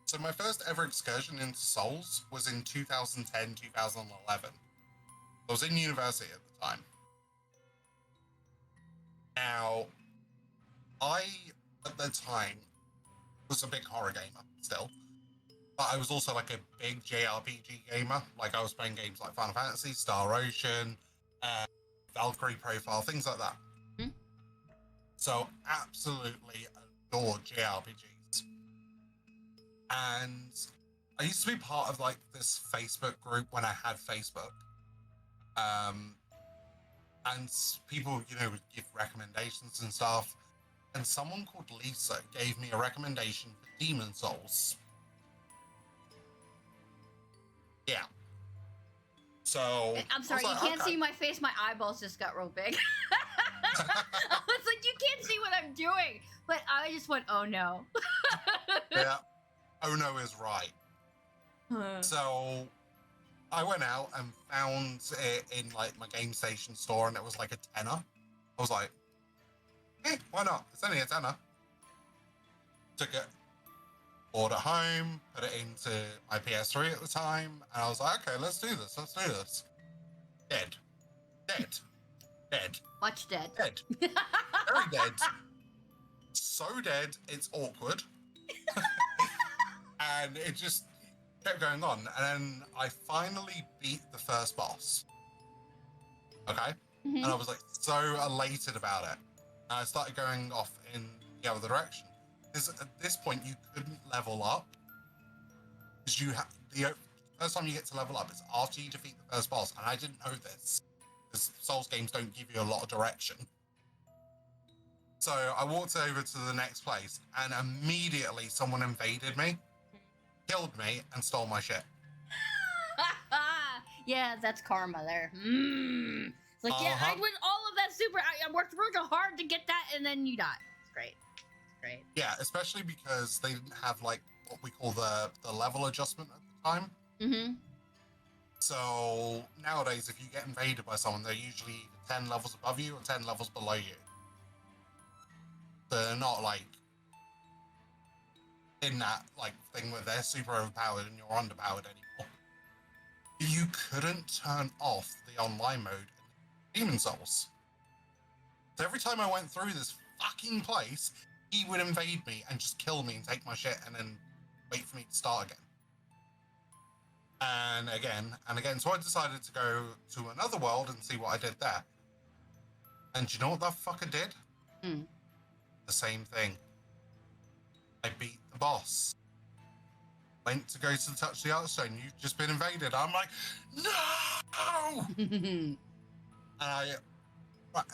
So my first ever excursion into Souls was in 2010, 2011. I was in university at the time. Now, I, at the time, was a big horror gamer still. But I was also like a big JRPG gamer. Like I was playing games like Final Fantasy, Star Ocean, Valkyrie Profile, things like that. Mm-hmm. So absolutely adored JRPGs. And I used to be part of like this Facebook group when I had Facebook. And people, you know, would give recommendations and stuff. And someone called Lisa gave me a recommendation for Demon Souls. Yeah. So I'm sorry, like, you can't see my face. My eyeballs just got real big. I was like, you can't see what I'm doing. But I just went, oh no. Yeah. Oh no is right. So I went out and found it in like my game station store, and it was like a tenner. I was like, hey, why not? It's only a tenner. Took it, bought it home, put it into my PS3 at the time, and I was like, okay, let's do this. Dead. Much dead. Very dead. So dead, it's awkward. And it just kept going on. And then I finally beat the first boss. Okay? Mm-hmm. And I was like so elated about it. And I started going off in the other direction. Because at this point, you couldn't level up. Because the first time you get to level up is after you defeat the first boss. And I didn't know this. Because Souls games don't give you a lot of direction. So I walked over to the next place, and immediately someone invaded me, killed me, and stole my shit. Yeah, that's karma there. It's like, yeah, I went all of that super. I worked really hard to get that, and then you die. It's great. Yeah, especially because they didn't have like what we call the level adjustment at the time. Mm-hmm. So nowadays, if you get invaded by someone, they're usually 10 levels above you or 10 levels below you. They're not like in that like thing where they're super overpowered and you're underpowered anymore. You couldn't turn off the online mode in Demon Souls. So every time I went through this fucking place, he would invade me and just kill me and take my shit and then wait for me to start again. And again. So I decided to go to another world and see what I did there. And do you know what that fucker did? The same thing. I beat the boss. Went to go to touch the Archstone. You've just been invaded. I'm like, no!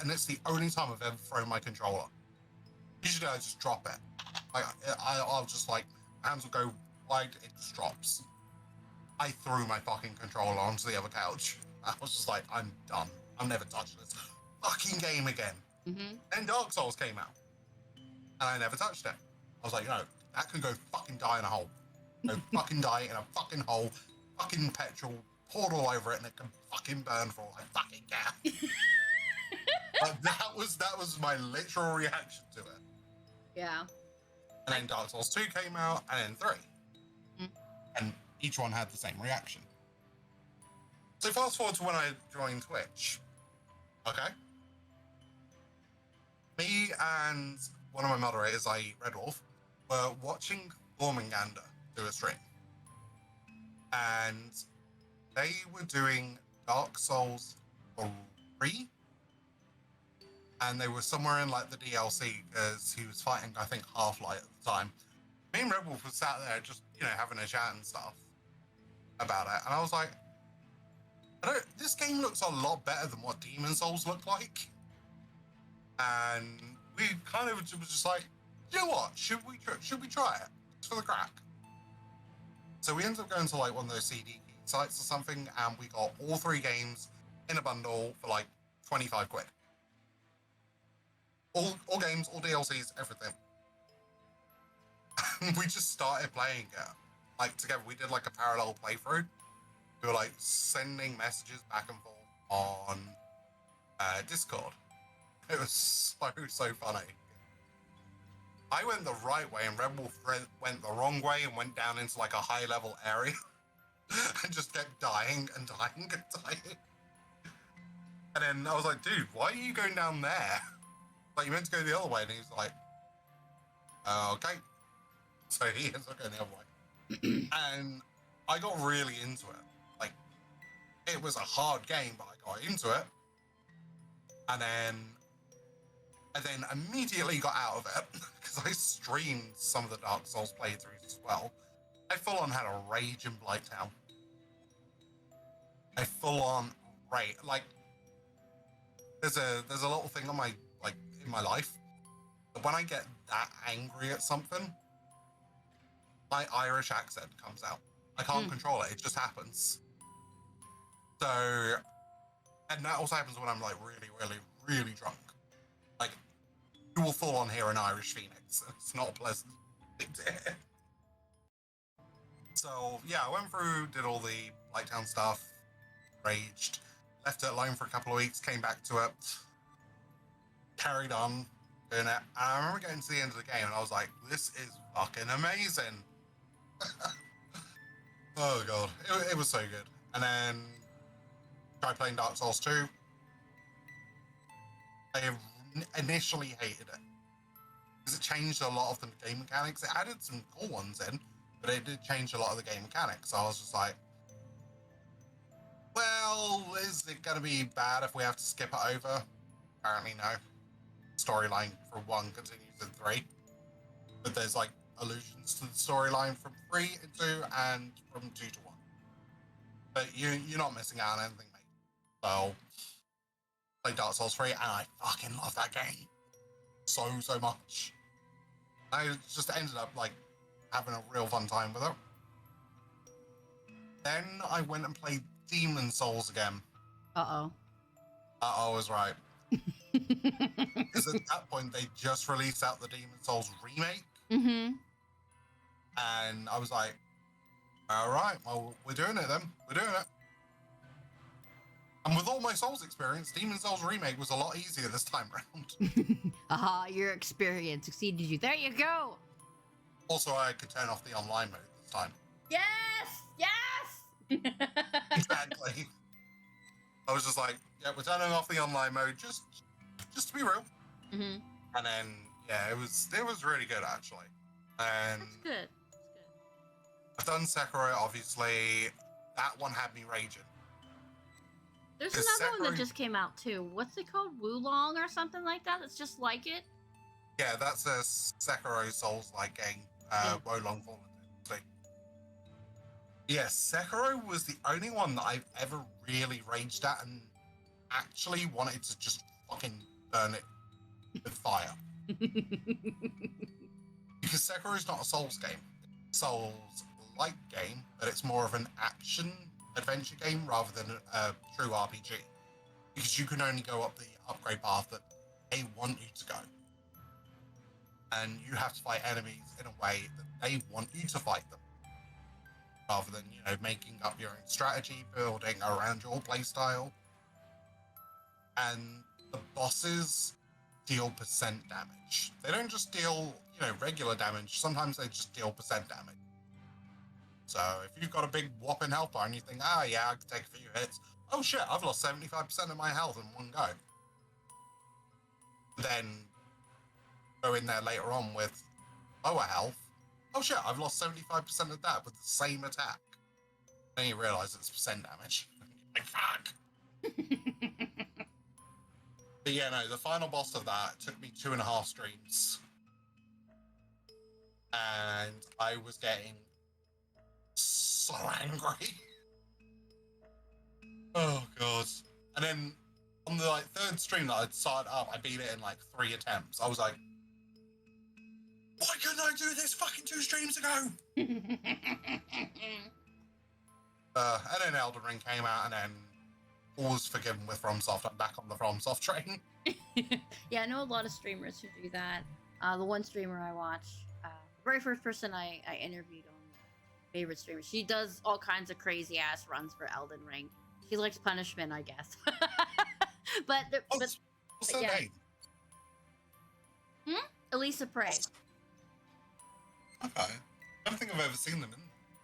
And it's the only time I've ever thrown my controller. Usually I just drop it. I'll just like, hands will go wide, it just drops. I threw my fucking controller onto the other couch. I was just like, I'm done. I'm never touching this fucking game again. Mm-hmm. Then Dark Souls came out. And I never touched it. I was like, no, that can go fucking die in a hole. Go fucking die in a fucking hole. Fucking petrol poured all over it, and it can fucking burn for all I fucking care. that was my literal reaction to it. Yeah. And then Dark Souls 2 came out, and then 3. Mm. And each one had the same reaction. So fast forward to when I joined Twitch. Okay? Me and one of my moderators, i.e. Red Wolf, were watching Gormangander do a stream. and they were doing Dark Souls 3, and they were somewhere in like the DLC because he was fighting, I think, Half-Light at the time. Me and Red Wolf was sat there just, having a chat and stuff about it, and I was like, this game looks a lot better than what Demon Souls looked like. And we kind of was just like, you know what? Should we try it just for the crack? So we ended up going to like one of those CD sites or something, and we got all 3 games in a bundle for like 25 quid. All games, all DLCs, everything. And we just started playing it like together. We did like a parallel playthrough. We were like sending messages back and forth on Discord. It was so funny. I went the right way and Red Wolf went the wrong way and went down into like a high level area and just kept dying and dying and dying. And then I was like, dude, why are you going down there? Like, you meant to go the other way. And he was like, okay. So he ends up going the other way. And I got really into it. Like, it was a hard game, but I got into it. And then immediately got out of it because I streamed some of the Dark Souls playthroughs as well. I full on had a rage in Blighttown. I full on rage. Like, there's a little thing on my in my life that when I get that angry at something, my Irish accent comes out. I can't control it. It just happens. So, and that also happens when I'm like really, really, really drunk. Like, you will full on hear an Irish phoenix. It's not a pleasant thing to hear. So yeah, I went through, did all the Blighttown stuff, raged, left it alone for a couple of weeks, came back to it, carried on doing it. And I remember getting to the end of the game and I was like, this is fucking amazing. Oh god, it was so good. And then tried playing Dark Souls 2. I initially hated it because it changed a lot of the game mechanics. It added some cool ones in, but it did change a lot of the game mechanics. So I was just like, well, is it going to be bad if we have to skip it over? Apparently no. Storyline for 1 continues in 3, but there's like allusions to the storyline from 3 and 2 and from 2 to 1. But you're not missing out on anything, mate. So played Dark Souls 3 and I fucking love that game so much. I just ended up like having a real fun time with it. Then I went and played Demon Souls again. Uh-oh. I was right. Because at that point they just released out the Demon Souls remake. Mm-hmm. And I was like, all right, well, we're doing it then. We're doing it. And with all my Souls experience, Demon Souls remake was a lot easier this time around. Aha, your experience succeeded you. There you go. Also, I could turn off the online mode this time. Yes! Yes! Exactly. I was just like, yeah, we're turning off the online mode just to be real. Mm-hmm. And then, yeah, it was really good, actually. And That's good. I've done Sekiro, obviously. That one had me raging. There's 'Cause another one that Sekiro- just came out too. What's it called? Wulong or something like that? It's just like it. Yeah, that's a Sekiro Souls-like game. Wolong Fallen. Yeah, Sekiro was the only one that I've ever really raged at and actually wanted to just fucking burn it with fire. Because Sekiro is not a Souls game. It's a Souls-like game, but it's more of an action adventure game rather than a true RPG. Because you can only go up the upgrade path that they want you to go. And you have to fight enemies in a way that they want you to fight them. Rather than, making up your own strategy, building around your playstyle. And the bosses deal percent damage. They don't just deal, regular damage. Sometimes they just deal percent damage. So if you've got a big whopping health bar and you think, yeah, I can take a few hits. Oh shit, I've lost 75% of my health in one go. Then go in there later on with lower health. Oh shit, I've lost 75% of that with the same attack. Then you realise it's percent damage. Like, fuck. But yeah, no, the final boss of that took me 2.5 streams. And I was getting so angry. Oh, God. And then on the like 3rd stream that I'd started up, I beat it in like 3 attempts. I was like, why couldn't I do this fucking 2 streams ago? And then Elden Ring came out, and then all was forgiven with FromSoft. I'm back on the FromSoft train. Yeah, I know a lot of streamers who do that. The one streamer I watch, the very first person I interviewed on favorite streamer, she does all kinds of crazy ass runs for Elden Ring. She likes punishment, I guess. but What's her yeah. name? Elisa Prey. Okay. I don't think I've ever seen them in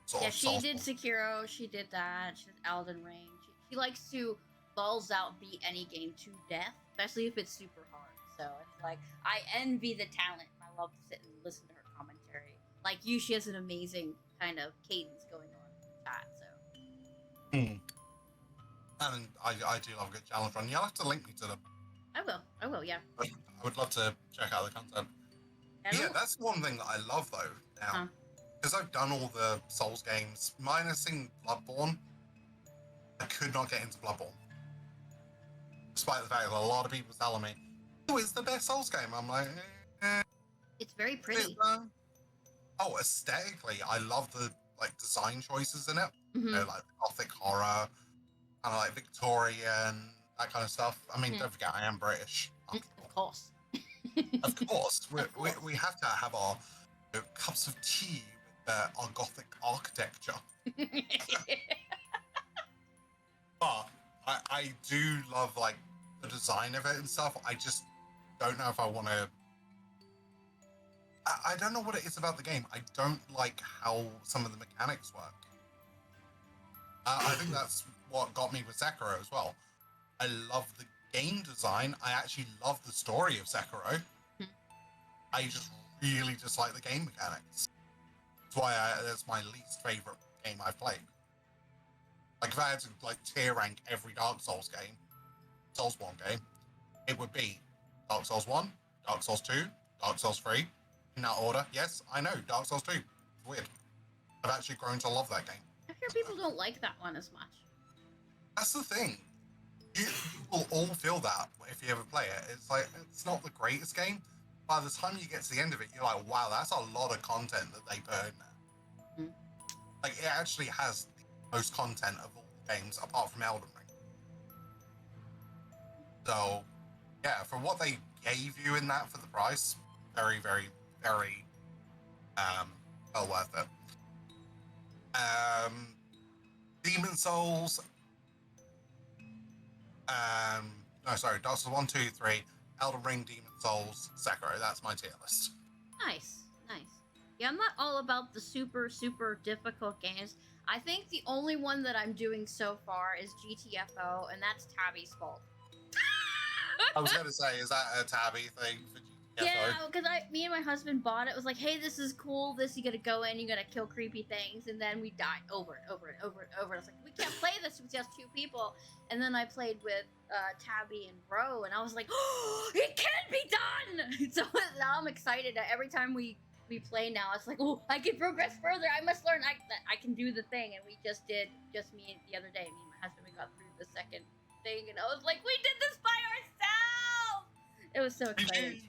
sort Yeah, of she did Soulsborne. Sekiro. She did that. She did Elden Ring. She likes to balls out beat any game to death, especially if it's super hard. So it's like I envy the talent. I love to sit and listen to her commentary. Like you, she has an amazing kind of cadence going on in the chat. So And I do love a good challenge run. You'll have to link me to them. I will. Yeah. I would love to check out the content. Yeah, that's one thing that I love though now. Because I've done all the Souls games, minusing Bloodborne, I could not get into Bloodborne. Despite the fact that a lot of people telling me, oh, it's the best Souls game. I'm like, It's very pretty. Oh, aesthetically, I love the like design choices in it. Mm-hmm. You know, like Gothic horror, kind of like Victorian, that kind of stuff. I mean, don't forget, I am British. Of course. Of course. We have to have our cups of tea with our Gothic architecture. But I do love like the design of it and stuff. I just don't know if I want to. I don't know what it is about the game. I don't like how some of the mechanics work. I think that's what got me with Sekiro as well. I love the game design. I actually love the story of Sekiro. I just really dislike the game mechanics. That's why that's my least favorite game I've played. Like if I had to like tier rank every Dark Souls game, Soulsborne game, it would be Dark Souls 1, Dark Souls 2, Dark Souls 3. In that order. Yes, I know, Dark Souls 2. It's weird. I've actually grown to love that game. I hear people don't like that one as much. That's the thing. You will all feel that if you ever play it. It's like, it's not the greatest game. By the time you get to the end of it, you're like, wow, that's a lot of content that they put in there. Like, it actually has the most content of all the games, apart from Elden Ring. So, yeah, for what they gave you in that for the price, very, very, very well worth it. Demon Souls. No, sorry, Dark Souls 1, 2, 3, Elden Ring, Demon Souls, Sekiro. That's my tier list. Nice. Yeah, I'm not all about the super, super difficult games. I think the only one that I'm doing so far is GTFO, and that's Tabby's fault. I was going to say, is that a Tabby thing for GTFO? Yeah, because me and my husband bought it. It was like, hey, this is cool. You gotta go in, you gotta kill creepy things, and then we died over and over and over and over. I was like, we can't play this with just 2 people. And then I played with Tabby and Ro, and I was like, oh, it can be done! So now I'm excited. Every time we play now, it's like, oh, I can progress further. I must learn. I can do the thing. And we just did, me the other day, me and my husband, we got through the second thing, and I was like, we did this by ourselves! It was so exciting.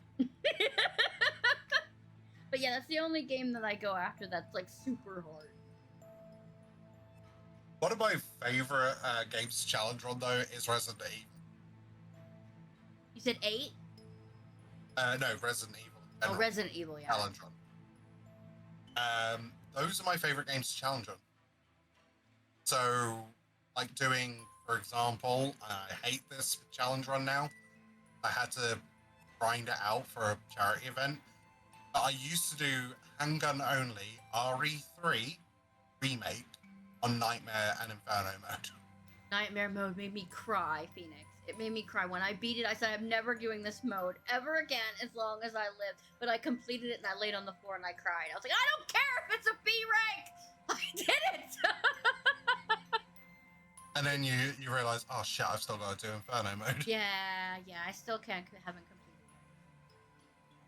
But yeah, that's the only game that I go after that's like super hard. One of my favorite games to challenge on though is Resident Evil. You said 8? No, Resident Evil. Oh, Resident Evil, yeah. Challenge on. Those are my favorite games to challenge on. So, like doing, for example, I hate this challenge run now. I had to grind it out for a charity event. But I used to do handgun only RE3 remake on Nightmare and Inferno mode. Nightmare mode made me cry, Phoenix. It made me cry. When I beat it, I said I'm never doing this mode ever again as long as I live. But I completed it and I laid on the floor and I cried. I was like, I don't care if it's a B rank! I did it! And then you realize, oh shit, I've still got to do Inferno mode. Yeah, I still haven't completed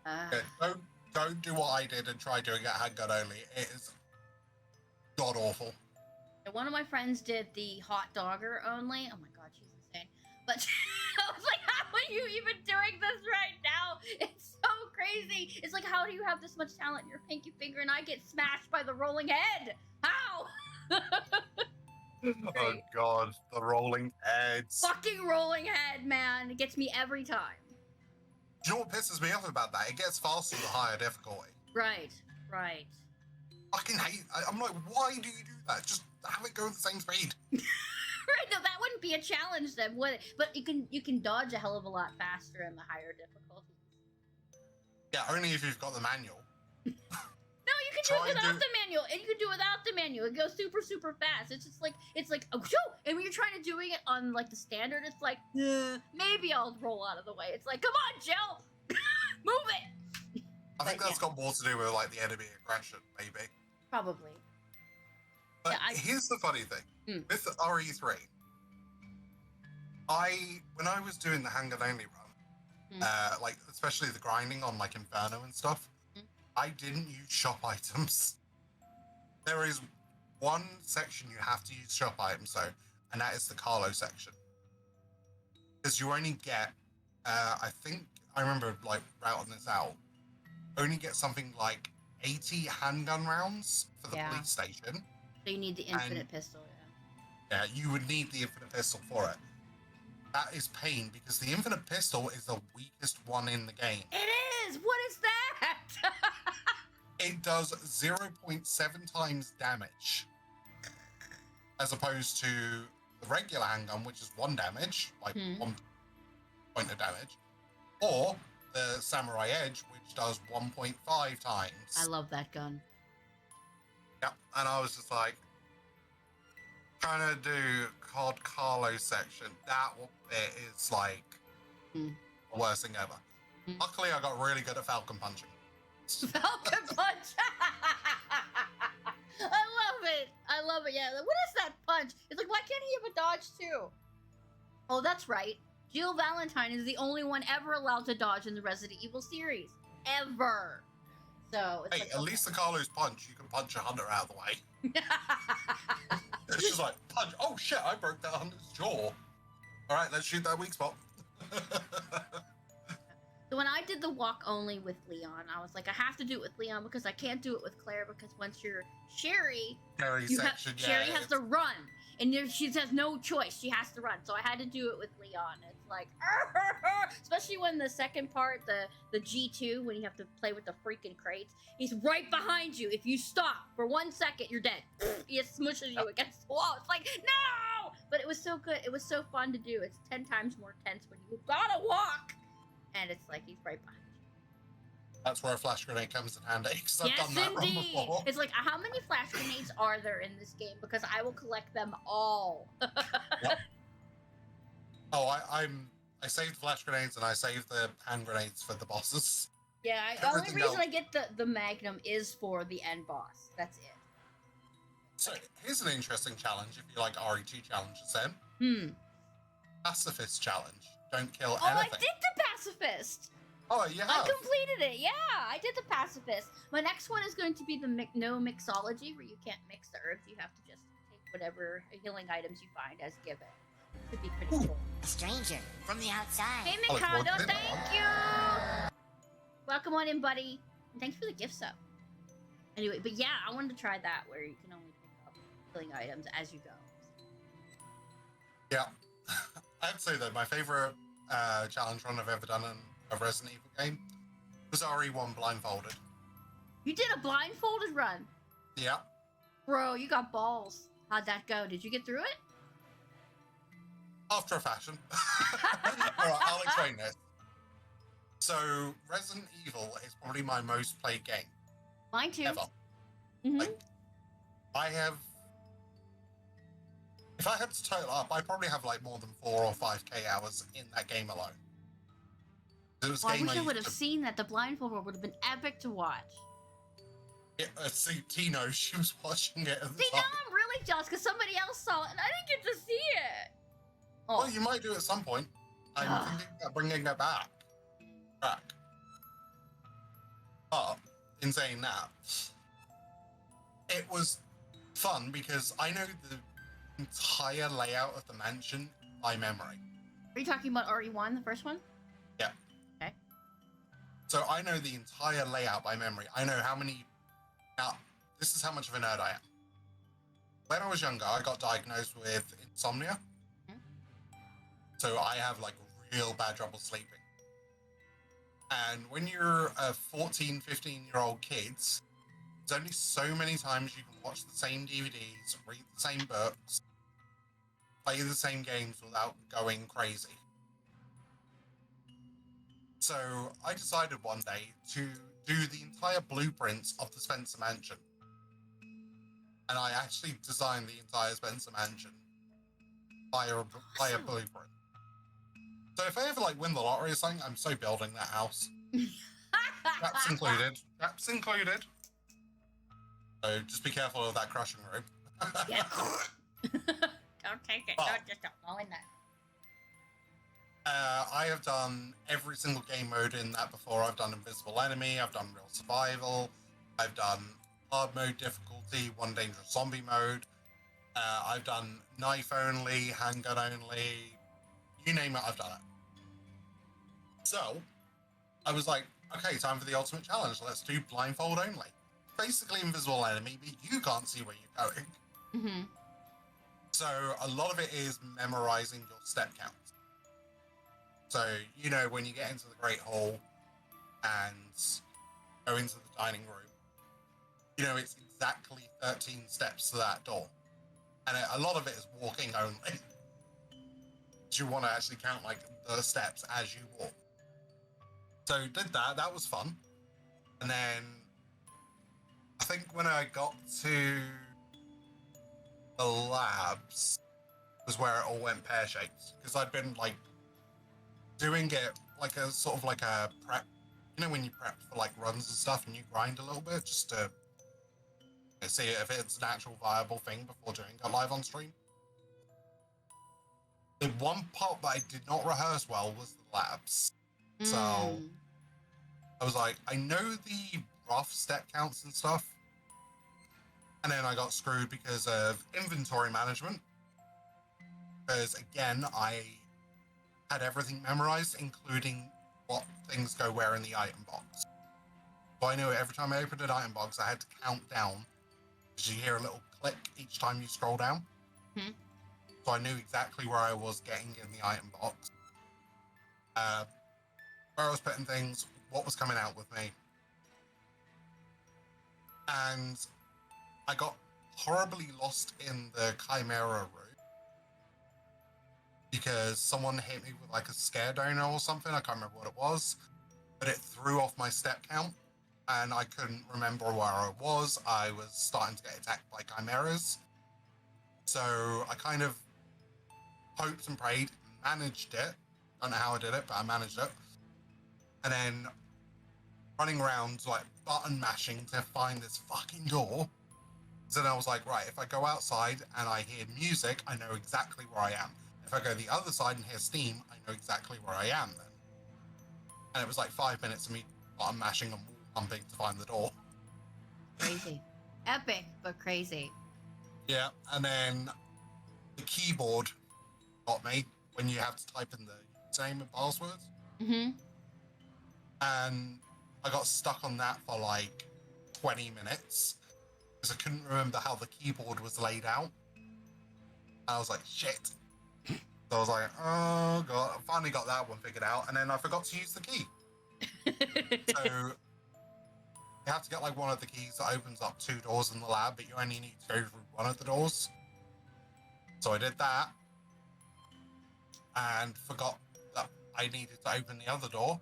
it. Yeah, don't do what I did and try doing it handgun only. It is god awful. One of my friends did the hot dogger only. Oh my god, she's insane. But I was like, how are you even doing this right now? It's so crazy. It's like, how do you have this much talent in your pinky finger and I get smashed by the rolling head? How? Oh god, the rolling heads. Fucking rolling head, man. It gets me every time. Do you know what pisses me off about that? It gets faster the higher difficulty. Right. Fucking hate. I'm like, why do you do that? Just have it go at the same speed. Right, no, that wouldn't be a challenge then, would it? But you can dodge a hell of a lot faster in the higher difficulties. Yeah, only if you've got the manual. No, you can do it without the manual, and you can do it without the manual. It goes super fast. It's just like oh, shoo! And when you're trying to doing it on like the standard, it's like maybe I'll roll out of the way. It's like, come on, Jill, move it. I think that's got more to do with like the enemy aggression, maybe. Probably. But Yeah, here's the funny thing with the RE3. When I was doing the handgun only run, like especially the grinding on like Inferno and stuff, I didn't use shop items. There is one section you have to use shop items though, and that is the Carlo section. Because you only get, I think I remember like routing this out, only get something like 80 handgun rounds for the police station. So you need the infinite pistol, Yeah, you would need the infinite pistol for it. That is pain because the infinite pistol is the weakest one in the game. It is! What is that? It does 0.7 times damage as opposed to the regular handgun, which is 1 damage, like 1 point of damage, or the Samurai Edge, which does 1.5 times. I love that gun. Yep, and I was just like, trying to do COD Carlo section, that bit is like the worst thing ever. Luckily, I got really good at Falcon punching. Falcon punch! I love it, yeah. What is that punch? It's like, why can't he have a dodge too? Oh, that's right. Jill Valentine is the only one ever allowed to dodge in the Resident Evil series. Ever. So, it's hey, like, at least the Carlo's punch, you can punch a hunter out of the way. It's just like, punch. Oh shit, I broke that hunter's jaw. Alright, let's shoot that weak spot. So when I did the walk only with Leon, I was like, I have to do it with Leon because I can't do it with Claire because once you're Sherry, Sherry has to run. And she has no choice. She has to run. So I had to do it with Leon. It's like, especially when the second part, the G2, when you have to play with the freaking crates, he's right behind you. If you stop for 1 second, you're dead. He just smushes you against the wall. It's like, no! But it was so good. It was so fun to do. It's 10 times more tense when you gotta walk. And it's like, he's right behind you. That's where a flash grenade comes in handy, because I've Yes, done that run indeed. before. It's like, how many flash grenades are there in this game? Because I will collect them all. Yep. Oh, I saved flash grenades and I saved the hand grenades for the bosses. Yeah, the only reason I get the Magnum is for the end boss. That's it. So here's an interesting challenge if you like RE2 challenges then. Pacifist challenge. Don't kill anything. Oh, I did the pacifist! Oh, you have? I completed it, yeah! I did the pacifist. My next one is going to be the no mixology, where you can't mix the herbs. You have to just take whatever healing items you find as given. Could be pretty cool. A stranger from the outside. Hey, Mikado, thank you! Welcome on in, buddy. And thanks for the gift sub. Anyway, but yeah, I wanted to try that, where you can only pick up healing items as you go. Yeah. I have to say, though, my favorite challenge run I've ever done in a Resident Evil game was RE1 blindfolded. You did a blindfolded run? Yeah. Bro, you got balls. How'd that go? Did you get through it? After a fashion. Alright, I'll explain this. So, Resident Evil is probably my most played game. Mine too. Ever. Like, I have... If I had to total up, I probably have like more than 4 or 5k hours in that game alone. It was I wish I would have seen that. The blindfold would have been epic to watch. See, Tino, she was watching it at the See, time. now I'm really jealous because somebody else saw it and I didn't get to see it. Oh, Well, you might do at some point. I'm thinking about bringing it back. But in saying that, it was fun because I know the entire layout of the mansion by memory. are you talking about RE1, the first one? Yeah. Okay. So I know the entire layout by memory. I know how many. Now, this is how much of a nerd I am. When I was younger, I got diagnosed with insomnia. So I have like real bad trouble sleeping. And when you're a 14, 15-year-old kid, there's only so many times you can watch the same DVDs, read the same books, play the same games without going crazy. So I decided one day to do the entire blueprints of the Spencer Mansion. And I actually designed the entire Spencer Mansion by a blueprint. So if I ever like win the lottery or something, I'm so building that house. Traps included. Traps included. So just be careful of that crushing room. Yeah. Don't take it. But, Don't go in there. I have done every single game mode in that before. I've done Invisible Enemy, I've done Real Survival, I've done Hard Mode difficulty, One Dangerous Zombie mode. I've done knife only, handgun only, you name it, I've done it. So, I was like, okay, time for the ultimate challenge. Let's do blindfold only. Basically Invisible Enemy, but you can't see where you're going. Mm-hmm. So, a lot of it is memorizing your step counts. So, you know, when you get into the Great Hall and go into the dining room, you know, it's exactly 13 steps to that door. And a lot of it is walking only. You want to actually count, like, the steps as you walk. So, did that. That was fun. And then, I think when I got to the labs was where it all went pear-shaped. Because I'd been, like, doing it like a sort of like a prep, you know, when you prep for like runs and stuff and you grind a little bit just to see if it's an actual viable thing before doing it live on stream. The one part that I did not rehearse well was the labs. So I was like, I know the rough step counts and stuff. And then I got screwed because of inventory management. Because again, I had everything memorized, including what things go where in the item box. So I knew every time I opened an item box, I had to count down, because you hear a little click each time you scroll down. So I knew exactly where I was getting in the item box, where I was putting things, what was coming out with me. And I got horribly lost in the Chimera route because someone hit me with like a scare donor or something. I can't remember what it was, but it threw off my step count and I couldn't remember where I was. I was starting to get attacked by chimeras. So I kind of hoped and prayed, managed it. Don't know how I did it, but I managed it. And then running around like button mashing to find this fucking door. So then I was like, right, if I go outside and I hear music, I know exactly where I am. If I go the other side and hear steam, I know exactly where I am then. And it was like 5 minutes of me button mashing and wall pumping to find the door. Crazy. Epic, but crazy. Yeah, and then the keyboard got me when you have to type in the username and passwords. Mm-hmm. And I got stuck on that for like 20 minutes because I couldn't remember how the keyboard was laid out. I was like, shit. So I was like, oh god, I finally got that one figured out, and then I forgot to use the key. So you have to get like one of the keys that opens up 2 doors in the lab, but you only need to go through one of the doors. So I did that and forgot that I needed to open the other door.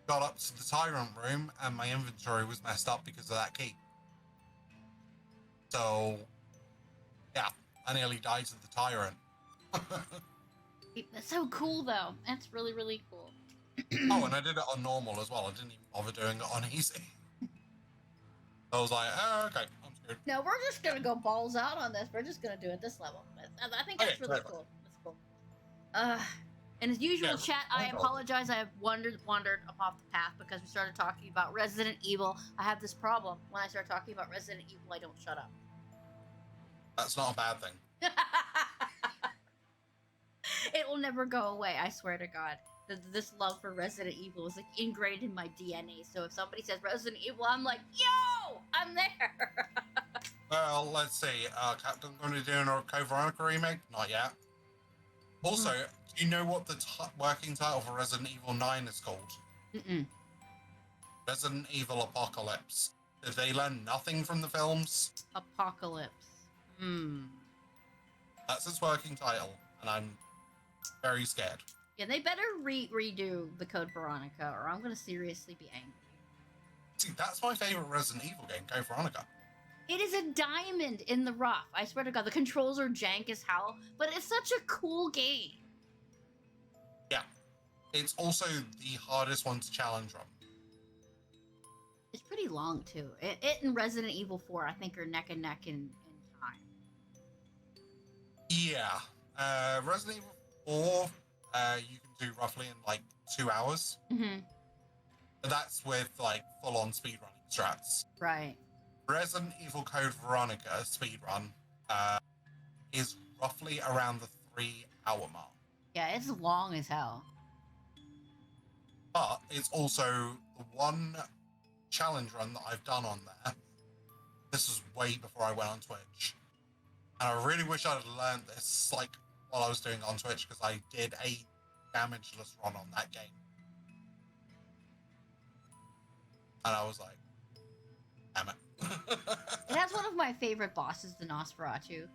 Got up to the tyrant room and my inventory was messed up because of that key. So yeah, I nearly died to the tyrant. That's so cool, though. That's really, really cool. Oh, and I did it on normal as well. I didn't even bother doing it on easy. I was like, oh, okay, I'm screwed. No, we're just gonna go balls out on this. We're just gonna do it this level. I think that's Okay, really perfect. cool. That's cool. And as usual, Yeah, chat, I apologize. I have wandered off the path because we started talking about Resident Evil. I have this problem. When I start talking about Resident Evil, I don't shut up. That's not a bad thing. It will never go away, I swear to God. This love for Resident Evil is like ingrained in my DNA. So if somebody says Resident Evil, I'm like, yo, I'm there. Well, let's see. Captain going to do a Code Veronica remake? Not yet. Also, do you know what the working title for Resident Evil 9 is called? Mm-mm. Resident Evil Apocalypse. Did they learn nothing from the films? Apocalypse. That's its working title, and I'm very scared. Yeah, they better redo the Code Veronica, or I'm gonna seriously be angry. See, that's my favorite Resident Evil game, Code Veronica. It is a diamond in the rough. I swear to God, the controls are jank as hell, but it's such a cool game. Yeah. It's also the hardest one to challenge from. It's pretty long, too. It and Resident Evil 4, I think, are neck and neck in time. Yeah. Resident Evil 4, you can do roughly in like 2 hours. Mm-hmm. But that's with like full-on speedrunning strats. Right. Resident Evil Code Veronica speedrun is roughly around the 3-hour mark. Yeah, it's long as hell. But it's also the one challenge run that I've done on there. This was way before I went on Twitch. And I really wish I'd learned this like while I was doing it on Twitch, because I did a damageless run on that game. And I was like, damn it. It has one of my favorite bosses, the Nosferatu.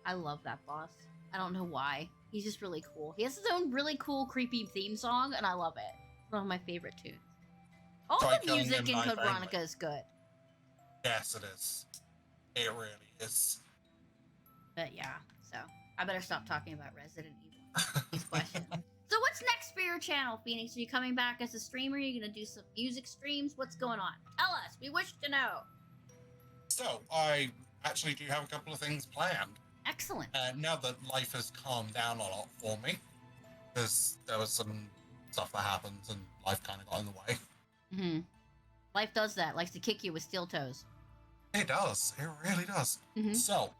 I love that boss. I don't know why. He's just really cool. He has his own really cool, creepy theme song, and I love it. It's one of my favorite tunes. All Try the killing music him in Code knife Veronica is good. Yes, it is. It really is. But yeah, so I better stop talking about Resident Evil. These questions. So what's next for your channel, Phoenix? Are you coming back as a streamer? Are you gonna do some music streams? What's going on? Tell us. We wish to know. So, I actually do have a couple of things planned. Excellent. Now that life has calmed down a lot for me, because there was some stuff that happened and life kind of got in the way. Mm-hmm. Life does that. Likes to kick you with steel toes. It does. It really does. Mm-hmm. So,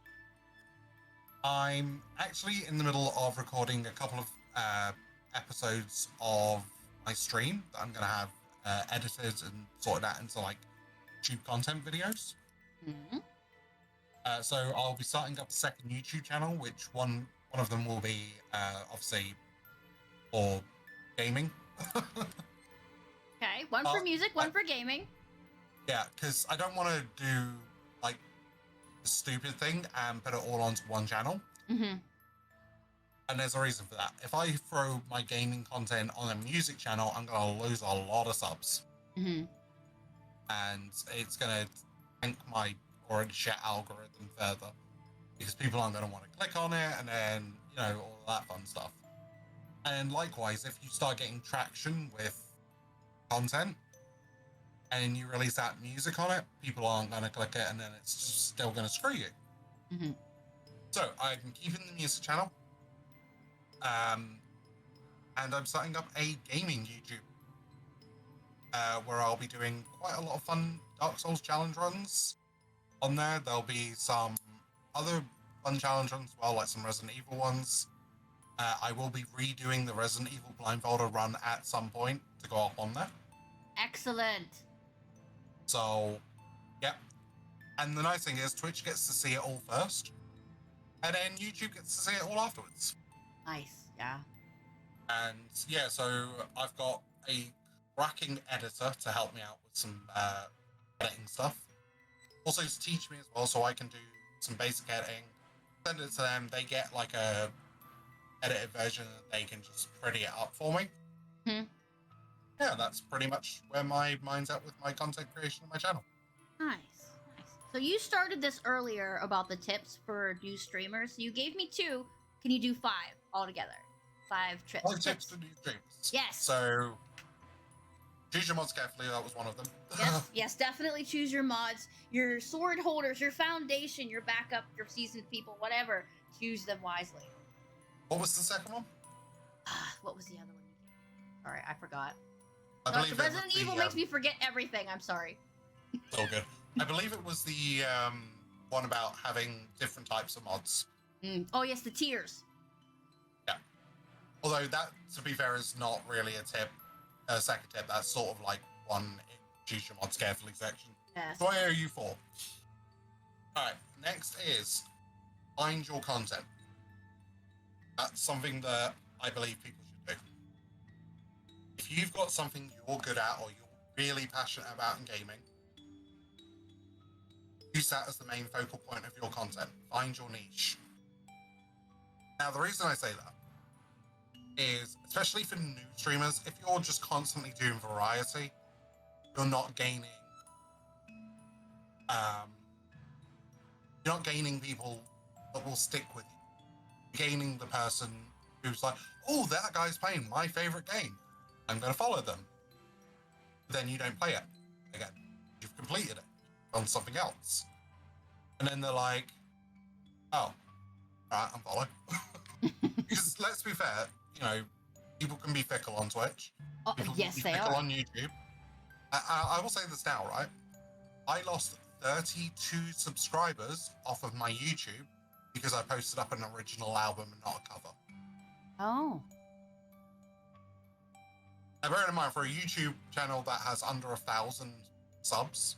I'm actually in the middle of recording a couple of episodes of my stream that I'm going to have edited and sorted out into like YouTube content videos. Mm-hmm. So I'll be starting up a second YouTube channel, which one of them will be obviously for gaming. Okay, one for music, one for gaming. Yeah, because I don't want to do like a stupid thing and put it all onto one channel. Mm-hmm. And there's a reason for that. If I throw my gaming content on a music channel, I'm going to lose a lot of subs. Mm-hmm. And it's going to tank my already shit algorithm further, because people aren't going to want to click on it, and then, you know, all that fun stuff. And likewise, if you start getting traction with content and you release that music on it, people aren't going to click it, and then it's just still going to screw you. Mm-hmm. So I'm keeping the music channel, and I'm starting up a gaming YouTube where I'll be doing quite a lot of fun Dark Souls challenge runs. On there, there'll be some other fun challenge runs as well, like some Resident Evil ones. I will be redoing the Resident Evil Blindfolder run at some point to go up on there. Excellent. So, yep. And the nice thing is, Twitch gets to see it all first, and then YouTube gets to see it all afterwards. Nice, yeah. And yeah, so I've got a cracking editor to help me out with some editing stuff. Also to teach me as well, so I can do some basic editing. Send it to them. They get like a edited version that they can just pretty it up for me. Hmm. Yeah, that's pretty much where my mind's at with my content creation on my channel. Nice, nice. So you started this earlier about the tips for new streamers. You gave me 2. Can you do 5 altogether? 5 trips. 5 tips to new streams. Yes. So Choose your mods carefully. That was one of them. Yes, yes, definitely choose your mods, your sword holders, your foundation, your backup, your seasoned people, whatever. Choose them wisely. What was the second one? What was the other one you gave? Sorry, I forgot. I No, believe it was Resident Evil makes me forget everything. I'm sorry. It's all good. I believe it was the one about having different types of mods. Oh yes, the tiers. Yeah. Although that, to be fair, is not really a tip. A second tip. That's sort of like one in choose your mods carefully section. Yes. So I owe you 4. All right. Next is find your content. That's something that I believe people should do. If you've got something you're good at or you're really passionate about in gaming, use that as the main focal point of your content. Find your niche. Now, the reason I say that is, especially for new streamers, if you're just constantly doing variety, you're not gaining people that will stick with you. You're gaining the person who's like, oh, that guy's playing my favorite game, I'm going to follow them. Then you don't play it again. You've completed it on something else. And then they're like, oh, all right, unfollow. Because let's be fair, people can be fickle on Twitch. Oh, People yes, can be they fickle are. on YouTube. I will say this now, right? I lost 32 subscribers off of my YouTube because I posted up an original album and not a cover. Oh. Now, bear in mind, for a YouTube channel that has under 1,000 subs,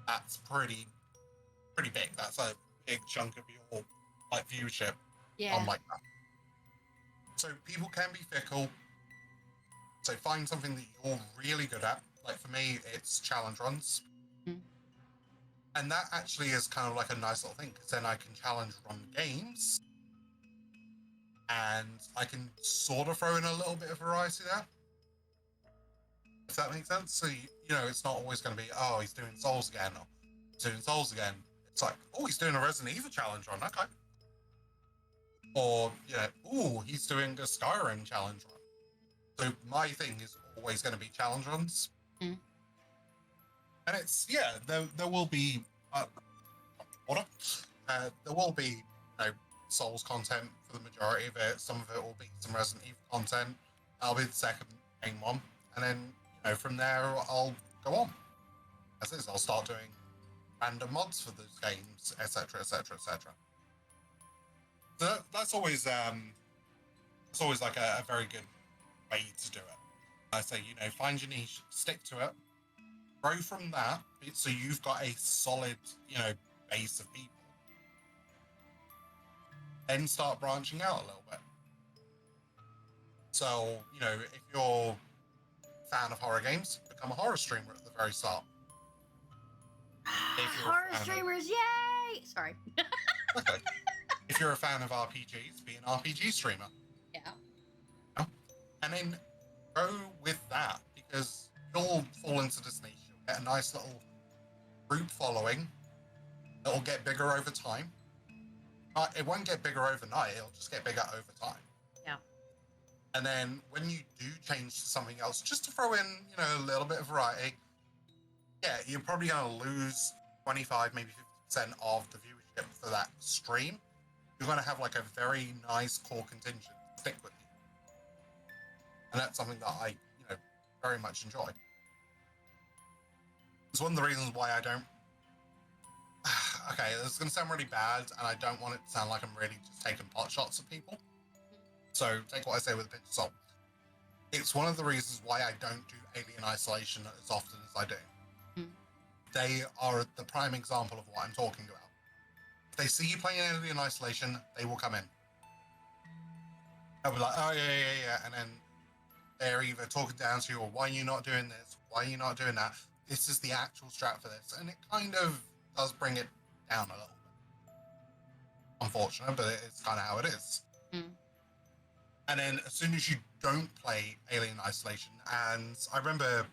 that's pretty big. That's a big chunk of your viewership Yeah. on like that. So people can be fickle. So find something that you're really good at. Like for me, it's challenge runs. Mm. And that actually is kind of like a nice little thing, because then I can challenge run games and I can sort of throw in a little bit of variety there. If that makes sense. So, it's not always going to be, oh, he's doing Souls again, or he's doing Souls again. It's like, oh, he's doing a Resident Evil challenge run. Okay. Or, oh, he's doing a Skyrim challenge run. So my thing is always going to be challenge runs. Mm. And it's, there will be there will be Souls content for the majority of it. Some of it will be some Resident Evil content. That'll be the second main one. And then, from there, I'll go on. As is, I'll start doing random mods for those games, etc., etc., etc. So that's always like a very good way to do it. I say, find your niche, stick to it, grow from that, so you've got a solid, base of people. Then start branching out a little bit. So, if you're a fan of horror games, become a horror streamer at the very start. Horror streamers, yay! Sorry. Okay. If you're a fan of RPGs, be an RPG streamer. Yeah. And then go with that, because you'll fall into this niche. You'll get a nice little group following that'll get bigger over time. It won't get bigger overnight, it'll just get bigger over time. Yeah. And then when you do change to something else, just to throw in, a little bit of variety, you're probably going to lose 25, maybe 50% of the viewership for that stream. You're going to have like a very nice core contingent stick with you. And that's something that I, very much enjoy. It's one of the reasons why I don't... Okay, this is going to sound really bad, and I don't want it to sound like I'm really just taking pot shots at people. So take what I say with a pinch of salt. It's one of the reasons why I don't do Alien Isolation as often as I do. Mm. They are the prime example of what I'm talking about. If they see you playing Alien Isolation, they will come in. They'll be like, oh, yeah. And then they're either talking down to you, or why are you not doing this? Why are you not doing that? This is the actual strat for this. And it kind of does bring it down a little bit. Unfortunate, but it's kind of how it is. Mm. And then as soon as you don't play Alien Isolation, and I remember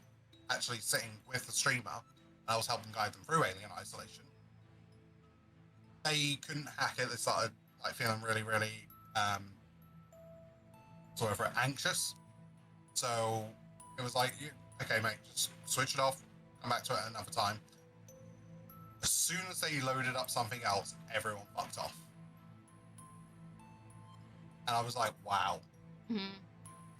actually sitting with the streamer, and I was helping guide them through Alien Isolation. They couldn't hack it. They started feeling really, really sort of anxious. So It was like, okay, mate, just switch it off, come back to it another time. As soon as they loaded up something else, everyone fucked off. And I was like, wow. Mm-hmm.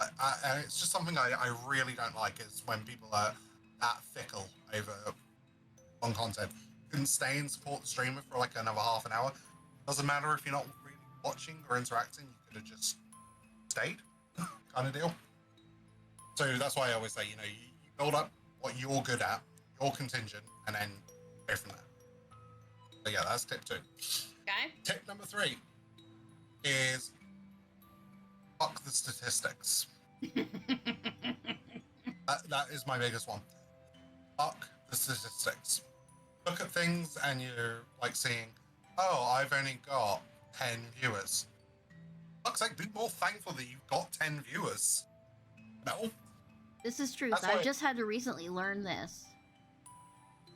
And it's just something I really don't like is when people are that fickle over on content. You can stay and support the streamer for like another half an hour. Doesn't matter if you're not really watching or interacting, you could have just stayed, kind of deal. So that's why I always say, you build up what you're good at, your contingent, and then go from there. So yeah, that's tip 2. Okay. Tip number 3 is fuck the statistics. That is my biggest one. Fuck the statistics. Look at things and you're like seeing, oh, I've only got 10 viewers. Fuck's sake, be more thankful that you've got 10 viewers. No. This is true. That's I why- just had to recently learn this.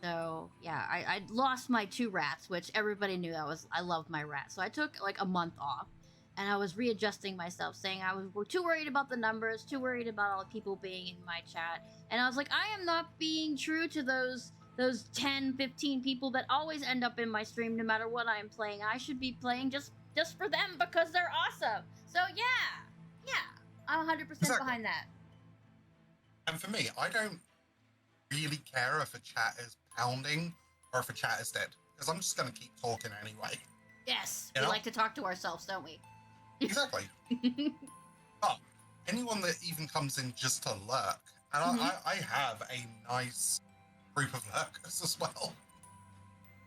So yeah, I lost my 2 rats, which everybody knew I loved my rats. So I took like a month off, and I was readjusting myself, saying we're too worried about the numbers, too worried about all the people being in my chat, and I was like, I am not being true to those 10, 15 people that always end up in my stream no matter what I'm playing. I should be playing just for them because they're awesome. So yeah, I'm 100% behind that. And for me, I don't really care if a chat is pounding or if a chat is dead, because I'm just going to keep talking anyway. Yes, You we know? like to talk to ourselves, don't we? Exactly. But anyone that even comes in just to lurk, and I have a nice group of lurkers as well.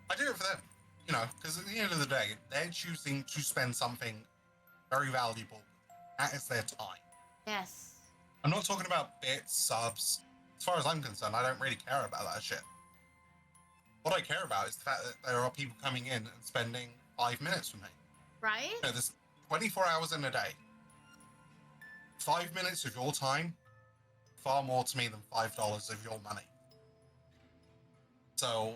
I do it for them, because at the end of the day, they're choosing to spend something very valuable. That is their time. Yes. I'm not talking about bits, subs. As far as I'm concerned, I don't really care about that shit. What I care about is the fact that there are people coming in and spending 5 minutes with me. Right? There's 24 hours in a day. 5 minutes of your time, far more to me than $5 of your money. So,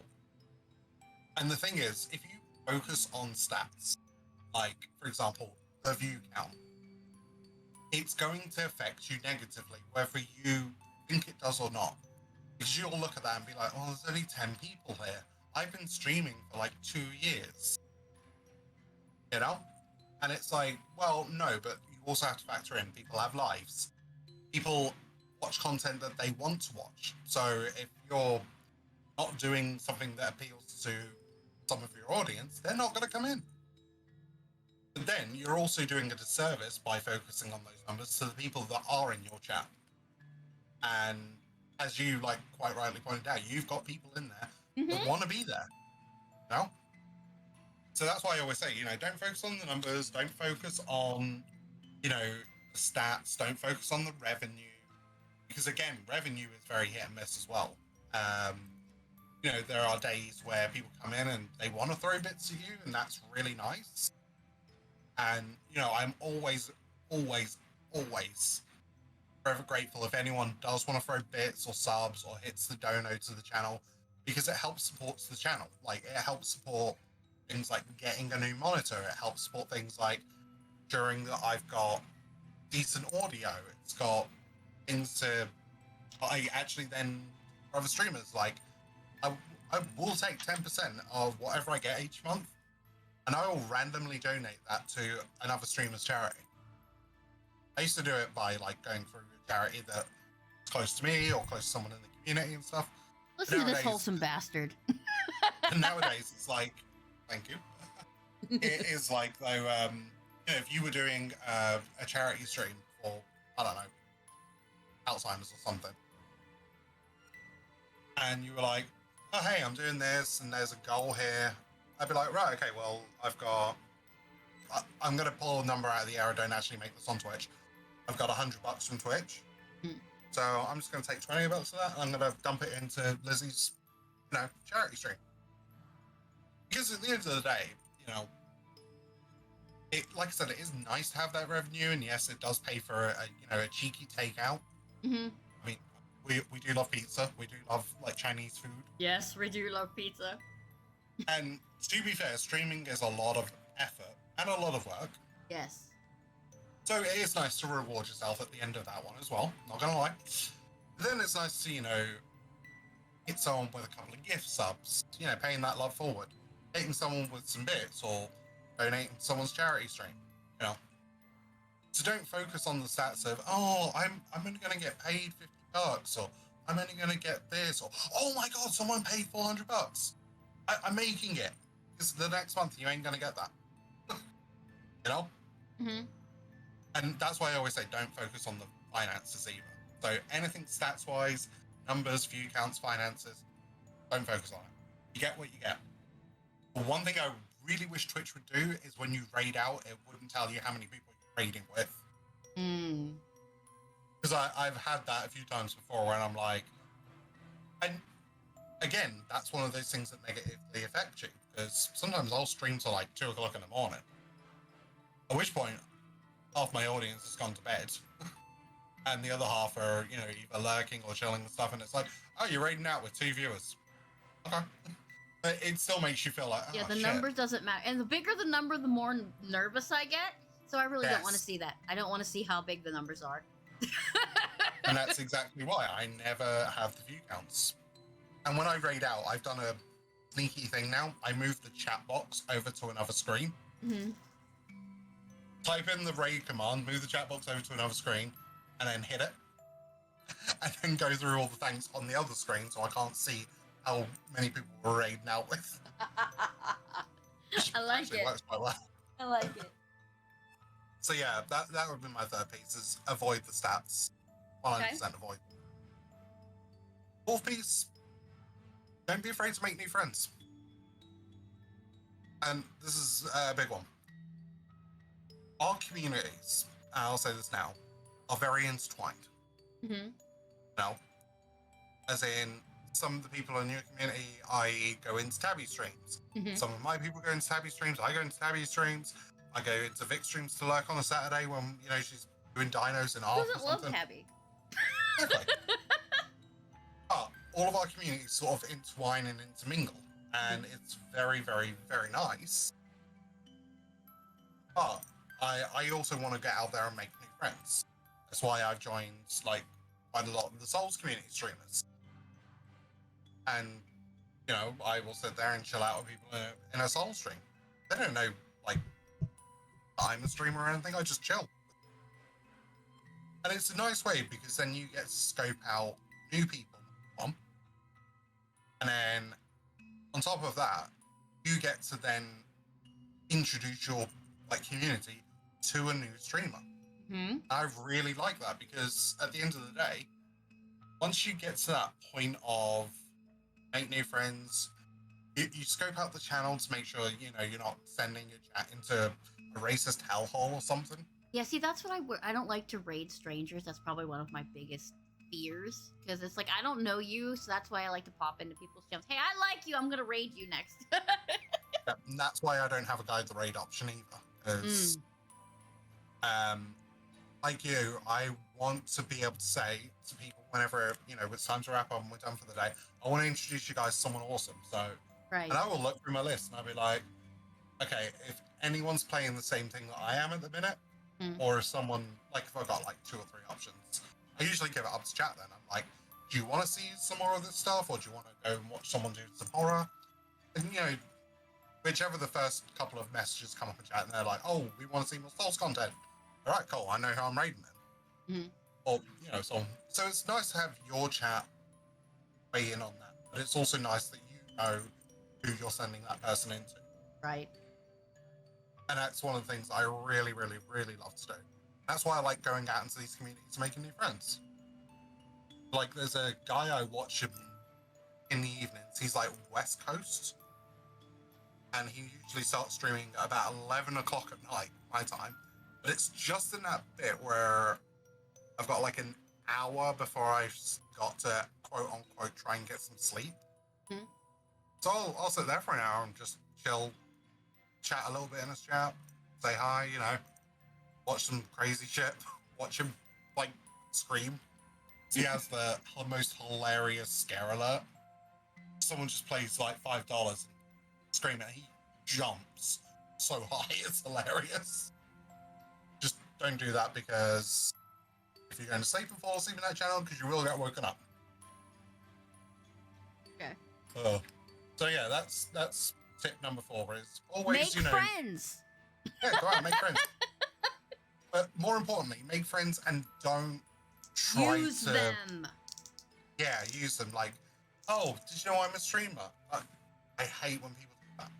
and the thing is, if you focus on stats, like, for example, the view count, it's going to affect you negatively, whether you think it does or not. Because you'll look at that and be like, well, there's only 10 people here. I've been streaming for like 2 years. And it's like, well, no, but you also have to factor in people have lives. People watch content that they want to watch. So if you're not doing something that appeals to some of your audience, they're not going to come in. But then you're also doing a disservice by focusing on those numbers to the people that are in your chat. And as you quite rightly pointed out, you've got people in there that want to be there. So that's why I always say, don't focus on the numbers, don't focus on, the stats, don't focus on the revenue. Because again, revenue is very hit and miss as well. There are days where people come in and they want to throw bits at you, and that's really nice. And, I'm always forever grateful if anyone does want to throw bits or subs or hits the dono to the channel, because it helps support the channel. It helps support things like getting a new monitor. It helps support things like ensuring that I've got decent audio. It's got things to, I actually then, for other streamers, I will take 10% of whatever I get each month, and I will randomly donate that to another streamer's charity. I used to do it by going through a charity that's close to me or close to someone in the community and stuff. Listen to this wholesome bastard. And nowadays it's thank you. It is though, if you were doing a charity stream for, I don't know, Alzheimer's or something, and you were like, oh hey, I'm doing this and there's a goal here, I'd be like, right, okay, well, I'm going to pull a number out of the air. I don't actually make this on Twitch. I've got $100 from Twitch. So I'm just going to take $20 of that and I'm going to dump it into Lizzie's, charity stream. Because at the end of the day, like I said, it is nice to have that revenue, and yes, it does pay for a cheeky takeout. I mean, we do love pizza. We do love Chinese food. Yes, we do love pizza. And to be fair, streaming is a lot of effort and a lot of work. Yes. So it is nice to reward yourself at the end of that one as well. Not gonna lie. But then it's nice to, hit someone with a couple of gift subs, paying that love forward. Hitting someone with some bits or donating to someone's charity stream, you know. So don't focus on the stats of, oh, I'm only going to get paid $50 or I'm only going to get this or, oh my God, someone paid $400. I'm making it because the next month you ain't going to get that, you know? Mm-hmm. And that's why I always say don't focus on the finances either. So anything stats-wise, numbers, view counts, finances, don't focus on it. You get what you get. But one thing I really wish Twitch would do is when you raid out, it wouldn't tell you how many people you're raiding with. Because I've had that a few times before where I'm like, and again, that's one of those things that negatively affect you. Because sometimes I'll stream till like 2 o'clock in the morning. At which point, half my audience has gone to bed. And the other half are, either lurking or chilling and stuff. And it's like, oh, you're raiding out with 2 viewers. Okay. But it still makes you feel like, Yeah, oh, the shit. numbers doesn't matter. And the bigger the number, the more nervous I get. So I really don't want to see that. I don't want to see how big the numbers are. And that's exactly why I never have the view counts. And when I raid out, I've done a sneaky thing now. I moved the chat box over to another screen. Mm-hmm. Type in the raid command, move the chat box over to another screen, and then hit it. And then go through all the things on the other screen so I can't see how many people we're raiding out with. I like Actually it. works quite well. I like it. So yeah, that would be my third piece, is avoid the stats. 100% avoid them. Fourth piece, don't be afraid to make new friends. And this is a big one. Our communities, and I'll say this now, are very intertwined. Mm-hmm. As in, some of the people in your community, I go into Tabby streams. Mm-hmm. Some of my people go into Tabby streams. I go into Tabby streams. I go into Vic streams to lurk on a Saturday when, she's doing dinos and art or Who doesn't love something. Tabby? Exactly. But all of our communities sort of intertwine and intermingle. And it's very, very, very nice. But I also want to get out there and make new friends. That's why I've joined, quite a lot of the Souls community streamers. And, I will sit there and chill out with people in a Souls stream. They don't know, I'm a streamer or anything. I just chill. And it's a nice way because then you get to scope out new people. And then, on top of that, you get to then introduce your community to a new streamer. Mm-hmm. I really like that because at the end of the day, once you get to that point of make new friends, you scope out the channel to make sure you're not sending your chat into a racist hellhole or something. Yeah, see, that's what I don't like to raid strangers. That's probably one of my biggest fears because it's like I don't know you, so that's why I like to pop into people's channels. Hey, I like you. I'm gonna raid you next. Yeah, and that's why I don't have a guide the raid option either. Because, like you, I want to be able to say to people whenever it's time to wrap up and we're done for the day, I want to introduce you guys to someone awesome. So, Right. And I will look through my list and I'll be like, okay, if anyone's playing the same thing that I am at the minute, or if someone if I've got 2 or 3 options, I usually give it up to chat. Then I'm like, do you want to see some more of this stuff, or do you want to go and watch someone do some horror? And whichever the first couple of messages come up in chat, and they're like, oh, we want to see more Souls content. All right, cool. I know how I'm raiding them. Mm-hmm. Or so it's nice to have your chat weigh in on that, but it's also nice that you know who you're sending that person into. Right. And that's one of the things I really, really, really love to do. That's why I like going out into these communities, making new friends. There's a guy I watch him in the evenings. He's West Coast. And he usually starts streaming at about 11 o'clock at night, my time. But it's just in that bit where I've got an hour before I've got to, quote unquote, try and get some sleep. Mm-hmm. So I'll sit there for an hour and just chill, chat a little bit in his chat, say hi, watch some crazy shit, watch him scream. He has the most hilarious scare alert. Someone just plays $5 and scream and he jumps so high, it's hilarious. Just don't do that because if you're going to sleep and fall asleep in that channel, because you will get woken up. Okay. So yeah, that's tip number 4 is always, Make friends. Yeah, go out and make friends. But more importantly, make friends and don't try Use to them. Yeah, use them. Like, oh, did you know I'm a streamer? I hate when people do that.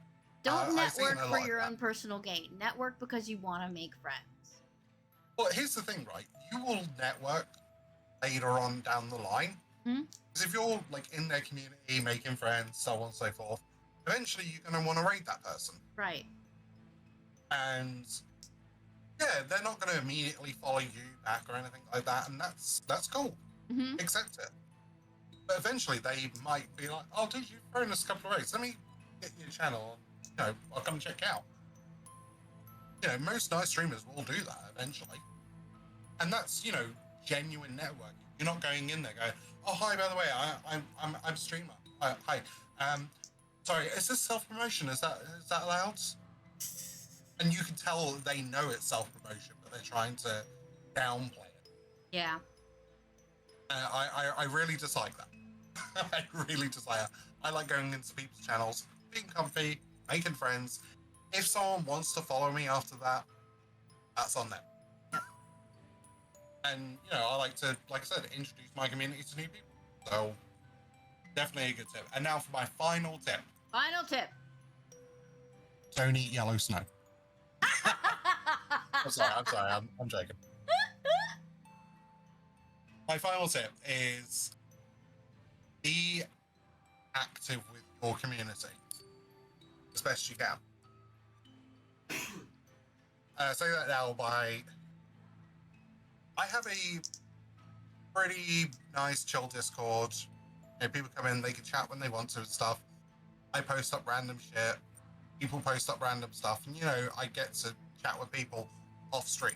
Don't I've seen network a for lot your of own personal gain. Network because you want to make friends. Well, here's the thing, right? You will network later on down the line. Because if you're like in their community, making friends, so on and so forth, eventually you're going to want to raid that person. Right. And yeah, they're not going to immediately follow you back or anything like that, and that's cool. Accept it. But eventually they might be like, oh, dude, you've thrown us a couple of raids. Let me get your channel and, I'll come check out. Most nice streamers will do that eventually. And that's, genuine networking. You're not going in there going, oh, hi, by the way, I'm a streamer. Hi. Sorry, is this self-promotion? Is that allowed? And you can tell that they know it's self-promotion, but they're trying to downplay it. Yeah. I really dislike that. I really dislike it. I like going into people's channels, being comfy, making friends. If someone wants to follow me after that, that's on them. And, I like to, like I said, introduce my community to new people. So, definitely a good tip. And now for my final tip. Final tip. Don't eat yellow snow. I'm sorry, I'm joking. My final tip is be active with your community as best you can. Say that now by... I have a pretty nice, chill Discord. People come in, they can chat when they want to and stuff. I post up random shit. People post up random stuff. And, I get to chat with people off stream.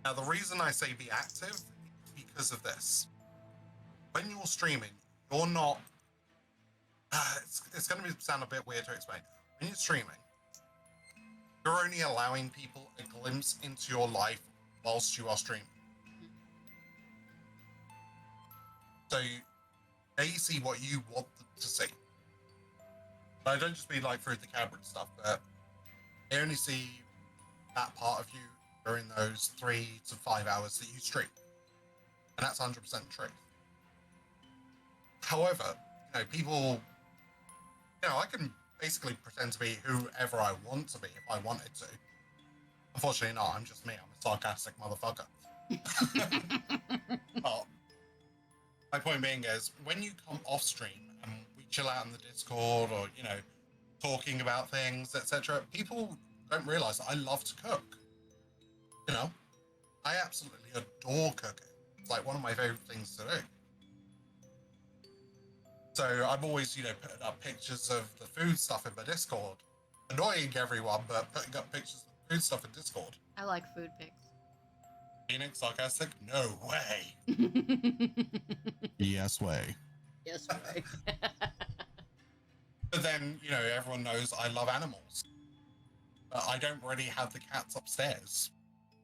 Now, the reason I say be active is because of this. When you're streaming, you're not... it's going to sound a bit weird to explain. When you're streaming, you're only allowing people a glimpse into your life whilst you are streaming. So they see what you want them to see. But I don't just mean like through the camera and stuff, but they only see that part of you during those 3 to 5 hours that you stream. And that's 100% true. However, people, I can basically pretend to be whoever I want to be if I wanted to. Unfortunately not, I'm just me, I'm a sarcastic motherfucker. But my point being is, when you come off stream and we chill out in the Discord or, talking about things, etc., people don't realise that I love to cook. I absolutely adore cooking. It's like one of my favourite things to do. So I'm always, putting up pictures of the food stuff in my Discord. Annoying everyone, but putting up pictures of the food stuff in Discord. I like food pics. Phoenix, sarcastic? No way. Yes way. Yes, way. But then, everyone knows I love animals. But I don't really have the cats upstairs,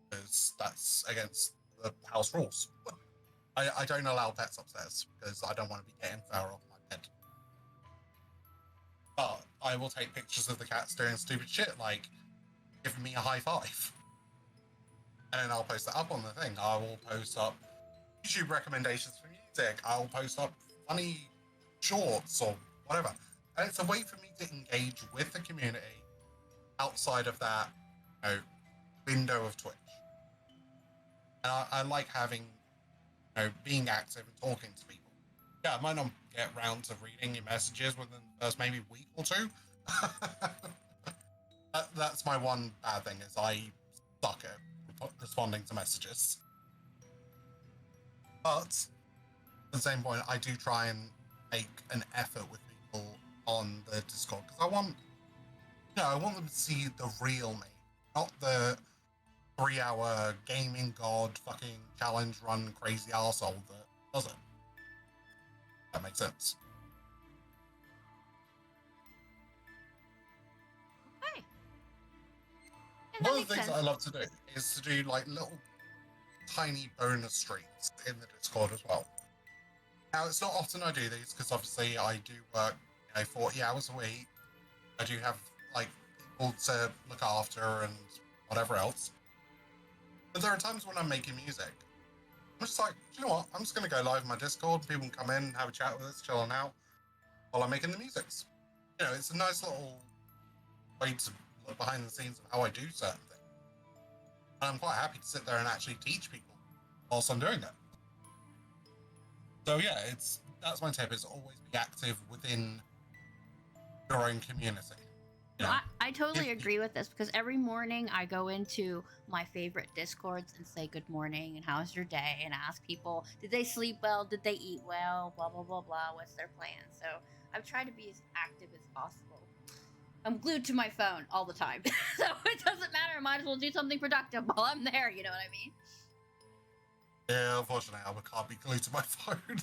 because that's against the house rules. I don't allow pets upstairs, because I don't want to be getting fur off my bed. But I will take pictures of the cats doing stupid shit, like giving me a high five. And then I'll post that up on the thing. I will post up YouTube recommendations for music. I'll post up funny shorts or whatever. And it's a way for me to engage with the community outside of that, window of Twitch. And I like having, being active and talking to people. Yeah, I might not get round to reading your messages within the first maybe week or two. That's my one bad thing, is I suck at responding to messages. But at the same point, I do try and make an effort with people on the Discord, because I want them to see the real me, not the 3-hour gaming god fucking challenge run crazy arsehole that doesn't. That makes sense. Okay. And One of the things that I love to do is to do like little tiny bonus streams in the Discord as well. Now, it's not often I do these because obviously I do work, 40 hours a week. I do have like people to look after and whatever else. But there are times when I'm making music. I'm just like, do you know what? I'm just going to go live in my Discord. People can come in, have a chat with us, chilling out while I'm making the music. It's a nice little way to look behind the scenes of how I do certain things. And I'm quite happy to sit there and actually teach people whilst I'm doing it. So yeah, that's my tip, is always be active within your own community. I totally agree with this, because every morning I go into my favorite Discords and say good morning and how's your day, and ask people, did they sleep well, did they eat well, blah blah blah blah, what's their plan. So I've tried to be as active as possible. I'm glued to my phone all the time, so it doesn't matter. I might as well do something productive while I'm there, you know what I mean? Yeah, unfortunately I can't be glued to my phone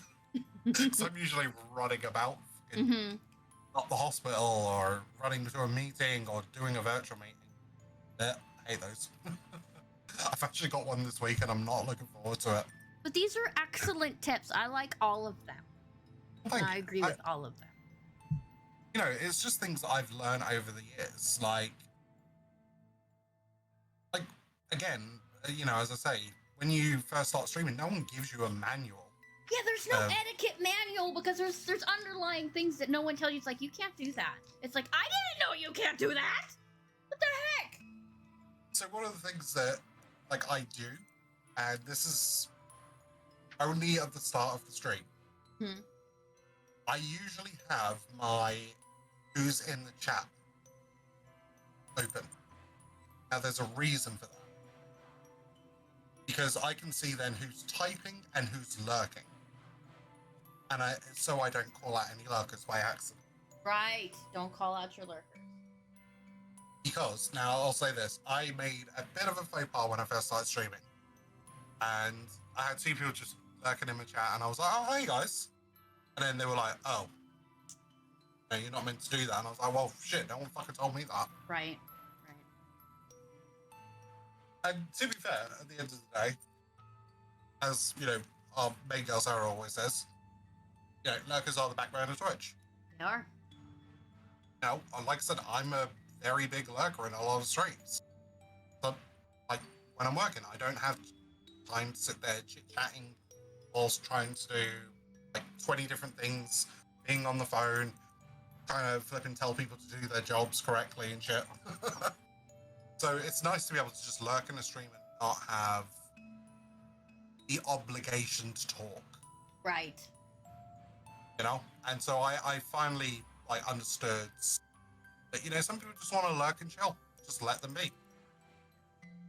because I'm usually running about up the hospital or running to a meeting or doing a virtual meeting. Yeah, I hate those. I've actually got one this week and I'm not looking forward to it. But these are excellent tips. I like all of them. I agree with all of them. It's just things that I've learned over the years. Like again, as I say, when you first start streaming, no one gives you a manual. Yeah, there's no etiquette manual, because there's underlying things that no one tells you. It's like, you can't do that. It's like, I didn't know you can't do that. What the heck? So one of the things that I do, and this is only at the start of the stream, I usually have my who's in the chat open. Now there's a reason for that. Because I can see then who's typing and who's lurking. And so I don't call out any lurkers by accident. Right. Don't call out your lurkers. Because, now I'll say this, I made a bit of a faux pas when I first started streaming. And I had two people just lurking in the chat, and I was like, oh, hey guys. And then they were like, oh, no, you're not meant to do that. And I was like, well, shit, no one fucking told me that. Right. And to be fair, at the end of the day, as, our main girl Sarah always says, lurkers are the backbone of Twitch. They are. Now, like I said, I'm a very big lurker in a lot of streams. But, when I'm working, I don't have time to sit there chit-chatting whilst trying to do, 20 different things, being on the phone, trying to flip and tell people to do their jobs correctly and shit. So it's nice to be able to just lurk in a stream and not have the obligation to talk. Right. And so I finally understood that, some people just want to lurk and chill. Just let them be.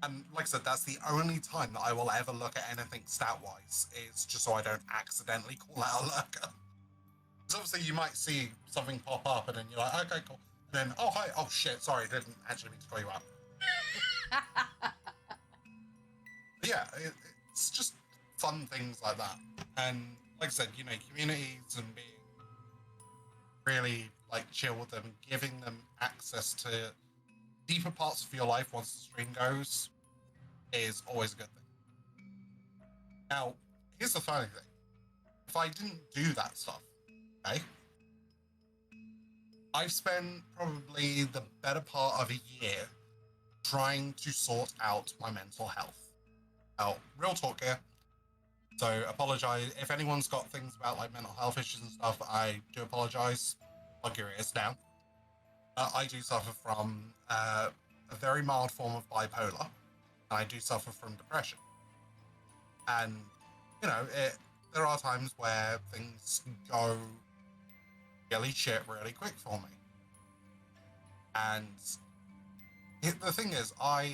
And like I said, that's the only time that I will ever look at anything stat-wise, is just so I don't accidentally call out a lurker. Because obviously you might see something pop up and then you're like, okay, cool. And then, oh, hi, oh shit, sorry, I didn't actually mean to call you out. Yeah, it's just fun things like that. And like I said, communities and being really chill with them, giving them access to deeper parts of your life once the stream goes is always a good thing. Now, here's the funny thing. If I didn't do that stuff, okay, I've spent probably the better part of a year trying to sort out my mental health. Now, real talk here. So, apologize if anyone's got things about mental health issues and stuff. I do apologize. Plug your ears down. I do suffer from a very mild form of bipolar, and I do suffer from depression. And there are times where things go really shit really quick for me. And the thing is, I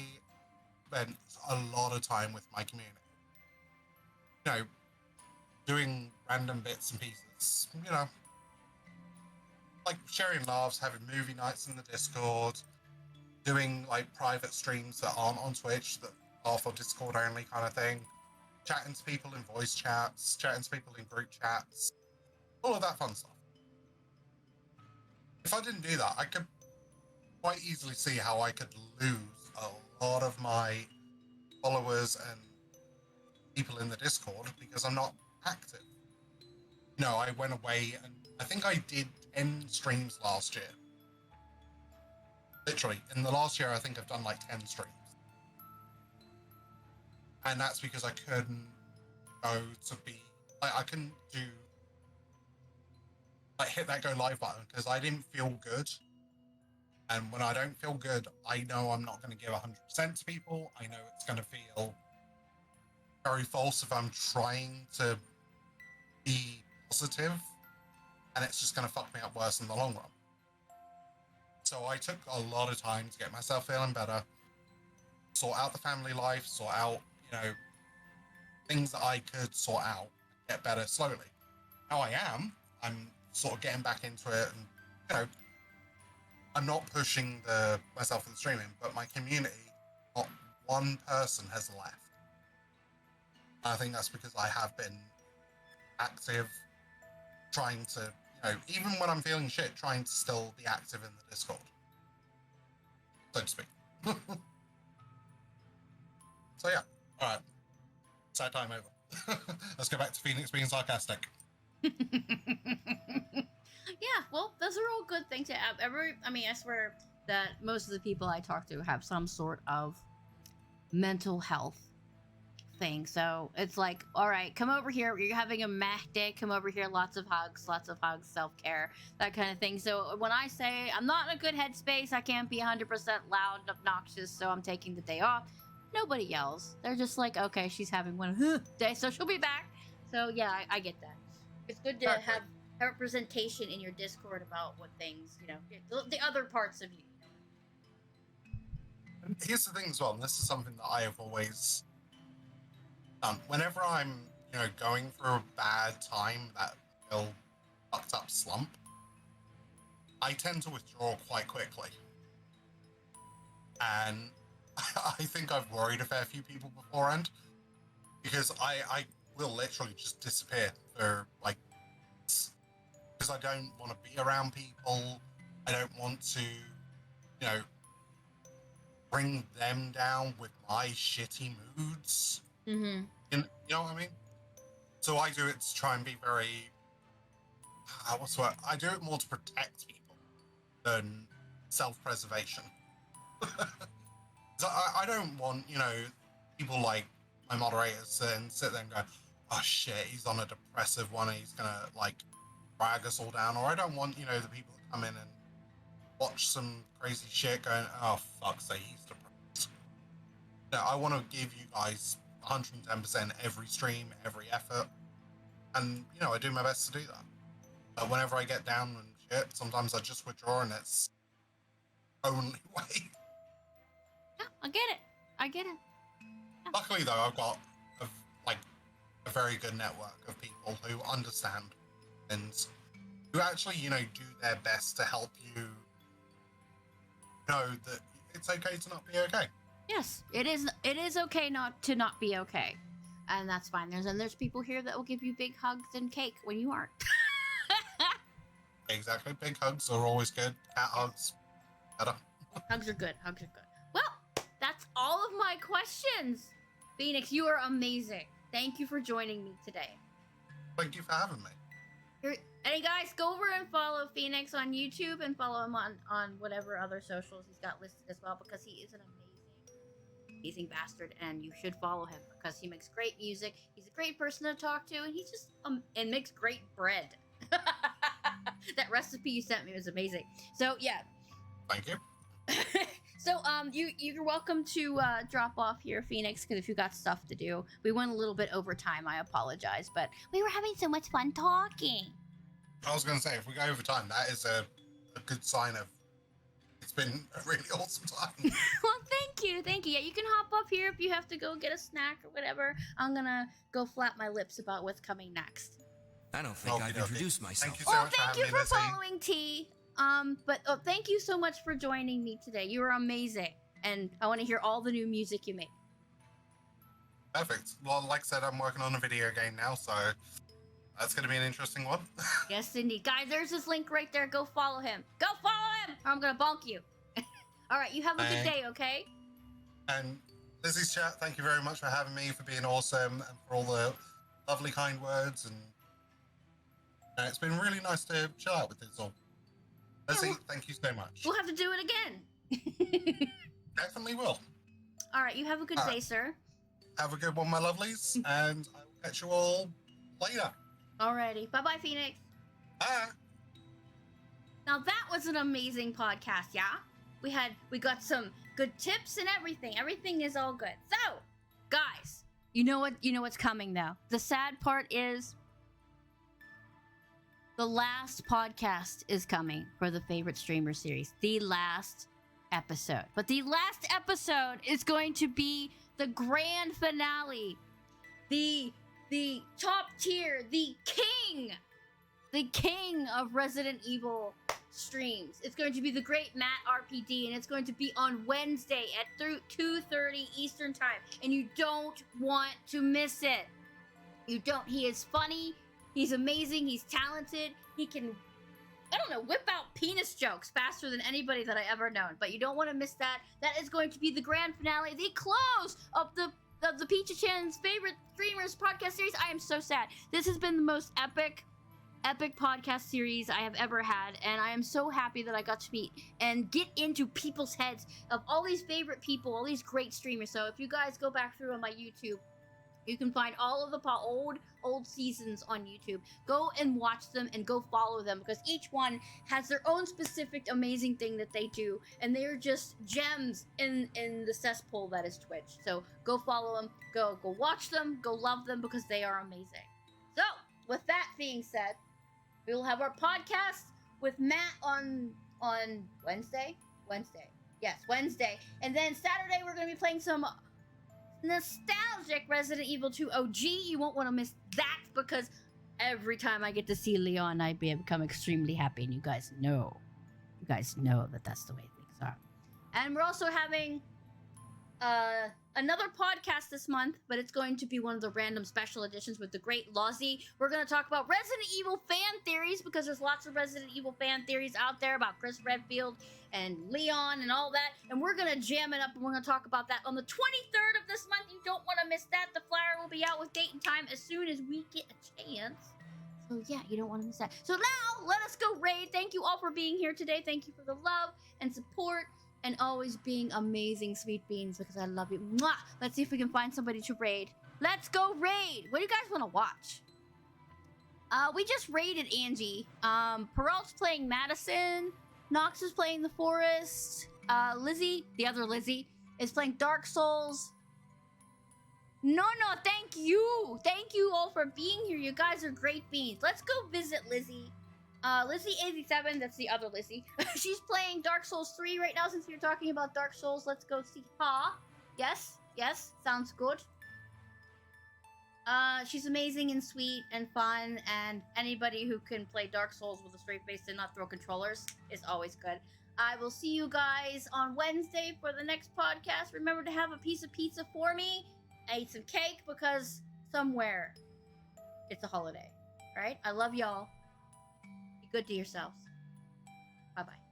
spent a lot of time with my community. Doing random bits and pieces, sharing laughs, having movie nights in the Discord, doing private streams that aren't on Twitch, that are for Discord only kind of thing, chatting to people in voice chats, chatting to people in group chats, all of that fun stuff. If I didn't do that, I could quite easily see how I could lose a lot of my followers and people in the Discord because I'm not active. No, I went away and I think I did 10 streams last year. Literally, in the last year, I think I've done like 10 streams. And that's because I couldn't go to be, I couldn't do, like hit that go live button because I didn't feel good. And when I don't feel good, I know I'm not going to give 100% to people. I know it's going to feel very false if I'm trying to be positive, and it's just going to fuck me up worse in the long run. So I took a lot of time to get myself feeling better, sort out the family life, sort out, things that I could sort out, get better slowly. Now I'm sort of getting back into it, and I'm not pushing myself in the streaming, but my community, not one person has left. And I think that's because I have been active, trying to, even when I'm feeling shit, trying to still be active in the Discord, so to speak. So yeah, all right, sad time over. Let's go back to Phoenix being sarcastic. Yeah, well, those are all good things to have. I swear that most of the people I talk to have some sort of mental health thing. So it's like, all right, come over here. You're having a meh day. Come over here. Lots of hugs, self-care, that kind of thing. So when I say I'm not in a good headspace, I can't be 100% loud and obnoxious, so I'm taking the day off, nobody yells. They're just like, okay, she's having one day, so she'll be back. So yeah, I get that. It's good to have representation in your Discord about what things, the other parts of you. And here's the thing as well, and this is something that I have always done. Whenever I'm, going through a bad time, that real fucked up slump, I tend to withdraw quite quickly. And I think I've worried a fair few people beforehand, because I will literally just disappear for like, because I don't want to be around people. I don't want to, bring them down with my shitty moods. Mm-hmm. You know what I mean? So I do it to try and be very, what's the word? I do it more to protect people than self-preservation. So I don't want, people like my moderators to then sit there and go, oh shit, he's on a depressive one and he's gonna like drag us all down. Or I don't want, the people that come in and watch some crazy shit going, oh fuck's sake, he's depressed. I want to give you guys 110% every stream, every effort. And, I do my best to do that. But whenever I get down and shit, sometimes I just withdraw and it's the only way. Yeah, I get it. Yeah. Luckily, though, I've got a very good network of people who understand and who actually, do their best to help you know that it's okay to not be okay. Yes, it is okay not to not be okay. And that's fine. There's people here that will give you big hugs and cake when you aren't. Exactly. Big hugs are always good. Cat hugs, better. Hugs are good. Well, that's all of my questions. Phoenix, you are amazing. Thank you for joining me today. Thank you for having me. Hey guys, go over and follow Phoenix on YouTube and follow him on whatever other socials he's got listed as well, because he is an amazing bastard, and you should follow him because he makes great music. He's a great person to talk to, and he's just and makes great bread. That recipe you sent me was amazing. So yeah. Thank you. So you're welcome to drop off here, Phoenix, because if you got stuff to do. We went a little bit over time. I apologize, but we were having so much fun talking. I was going to say, if we go over time, that is a good sign of it's been a really awesome time. Well, thank you. Yeah, you can hop up here if you have to go get a snack or whatever. I'm gonna go flap my lips about what's coming next. I don't think I've introduced myself. Thank you so Well, much for thank having you me, for Lizzie. following T. But thank you so much for joining me today. You were amazing, and I want to hear all the new music you make. Perfect. Well, like I said, I'm working on a video game now, so that's going to be an interesting one. Yes, indeed. Guys, there's this link right there. Go follow him. Go follow him, or I'm gonna bonk you. All right, you have a good day, okay? And Lizzie's chat, thank you very much for having me, for being awesome, and for all the lovely, kind words. And it's been really nice to chill out with this all. Lizzie, thank you so much. We'll have to do it again. Definitely will. All right, you have a good day, sir. Have a good one, my lovelies, and I will catch you all later. Alrighty. Bye-bye, Phoenix. Bye. Now that was an amazing podcast, yeah? We got some good tips and everything. Everything is all good. So, guys, you know what's coming though. The sad part is the last podcast is coming for the favorite streamer series. The last episode. But the last episode is going to be the grand finale. The top tier, the king of Resident Evil streams. It's going to be the Great Matt RPD, and it's going to be on Wednesday at 2:30 Eastern Time, and you don't want to miss it. You don't. He is funny. He's amazing. He's talented. He can, I don't know, whip out penis jokes faster than anybody that I ever known. But you don't want to miss that. That is going to be the grand finale, the close of the Pizzachan's favorite streamers podcast series. I am so sad. This has been the most epic podcast series I have ever had, and I am so happy that I got to meet and get into people's heads of all these favorite people, all these great streamers. So if you guys go back through on my YouTube, you can find all of the old seasons on YouTube. Go and watch them and go follow them, because each one has their own specific amazing thing that they do, and they're just gems in the cesspool that is Twitch. So go follow them, go watch them, go love them, because they are amazing. So with that being said, we will have our podcast with Matt on Wednesday. Yes, Wednesday. And then Saturday we're going to be playing some nostalgic Resident Evil 2 OG. You won't want to miss that, because every time I get to see Leon, I become extremely happy, and you guys know that that's the way things are. And we're also having another podcast this month, but it's going to be one of the random special editions with the great Lozzie. We're going to talk about Resident Evil fan theories, because there's lots of Resident Evil fan theories out there about Chris Redfield and Leon and all that, and we're going to jam it up, and we're going to talk about that on the 23rd of this month. You don't want to miss that. The flyer will be out with date and time as soon as we get a chance. So yeah, you don't want to miss that. So now, let us go raid. Thank you all for being here today. Thank you for the love and support, and always being amazing, sweet beans, because I love you. Mwah! Let's see if we can find somebody to raid. Let's go raid! What do you guys want to watch? We just raided Angie. Peralt's playing Madison. Nox is playing The Forest. Lizzie, the other Lizzie, is playing Dark Souls. No, thank you! Thank you all for being here. You guys are great beans. Let's go visit Lizzie. Lizzie87, that's the other Lizzie. She's playing Dark Souls 3 right now. Since you're talking about Dark Souls, let's go see her. Yes, sounds good. She's amazing and sweet and fun, and anybody who can play Dark Souls with a straight face and not throw controllers is always good. I will see you guys on Wednesday for the next podcast. Remember to have a piece of pizza for me. I ate some cake, because somewhere it's a holiday, right? I love y'all. Be good to yourselves. Bye-bye.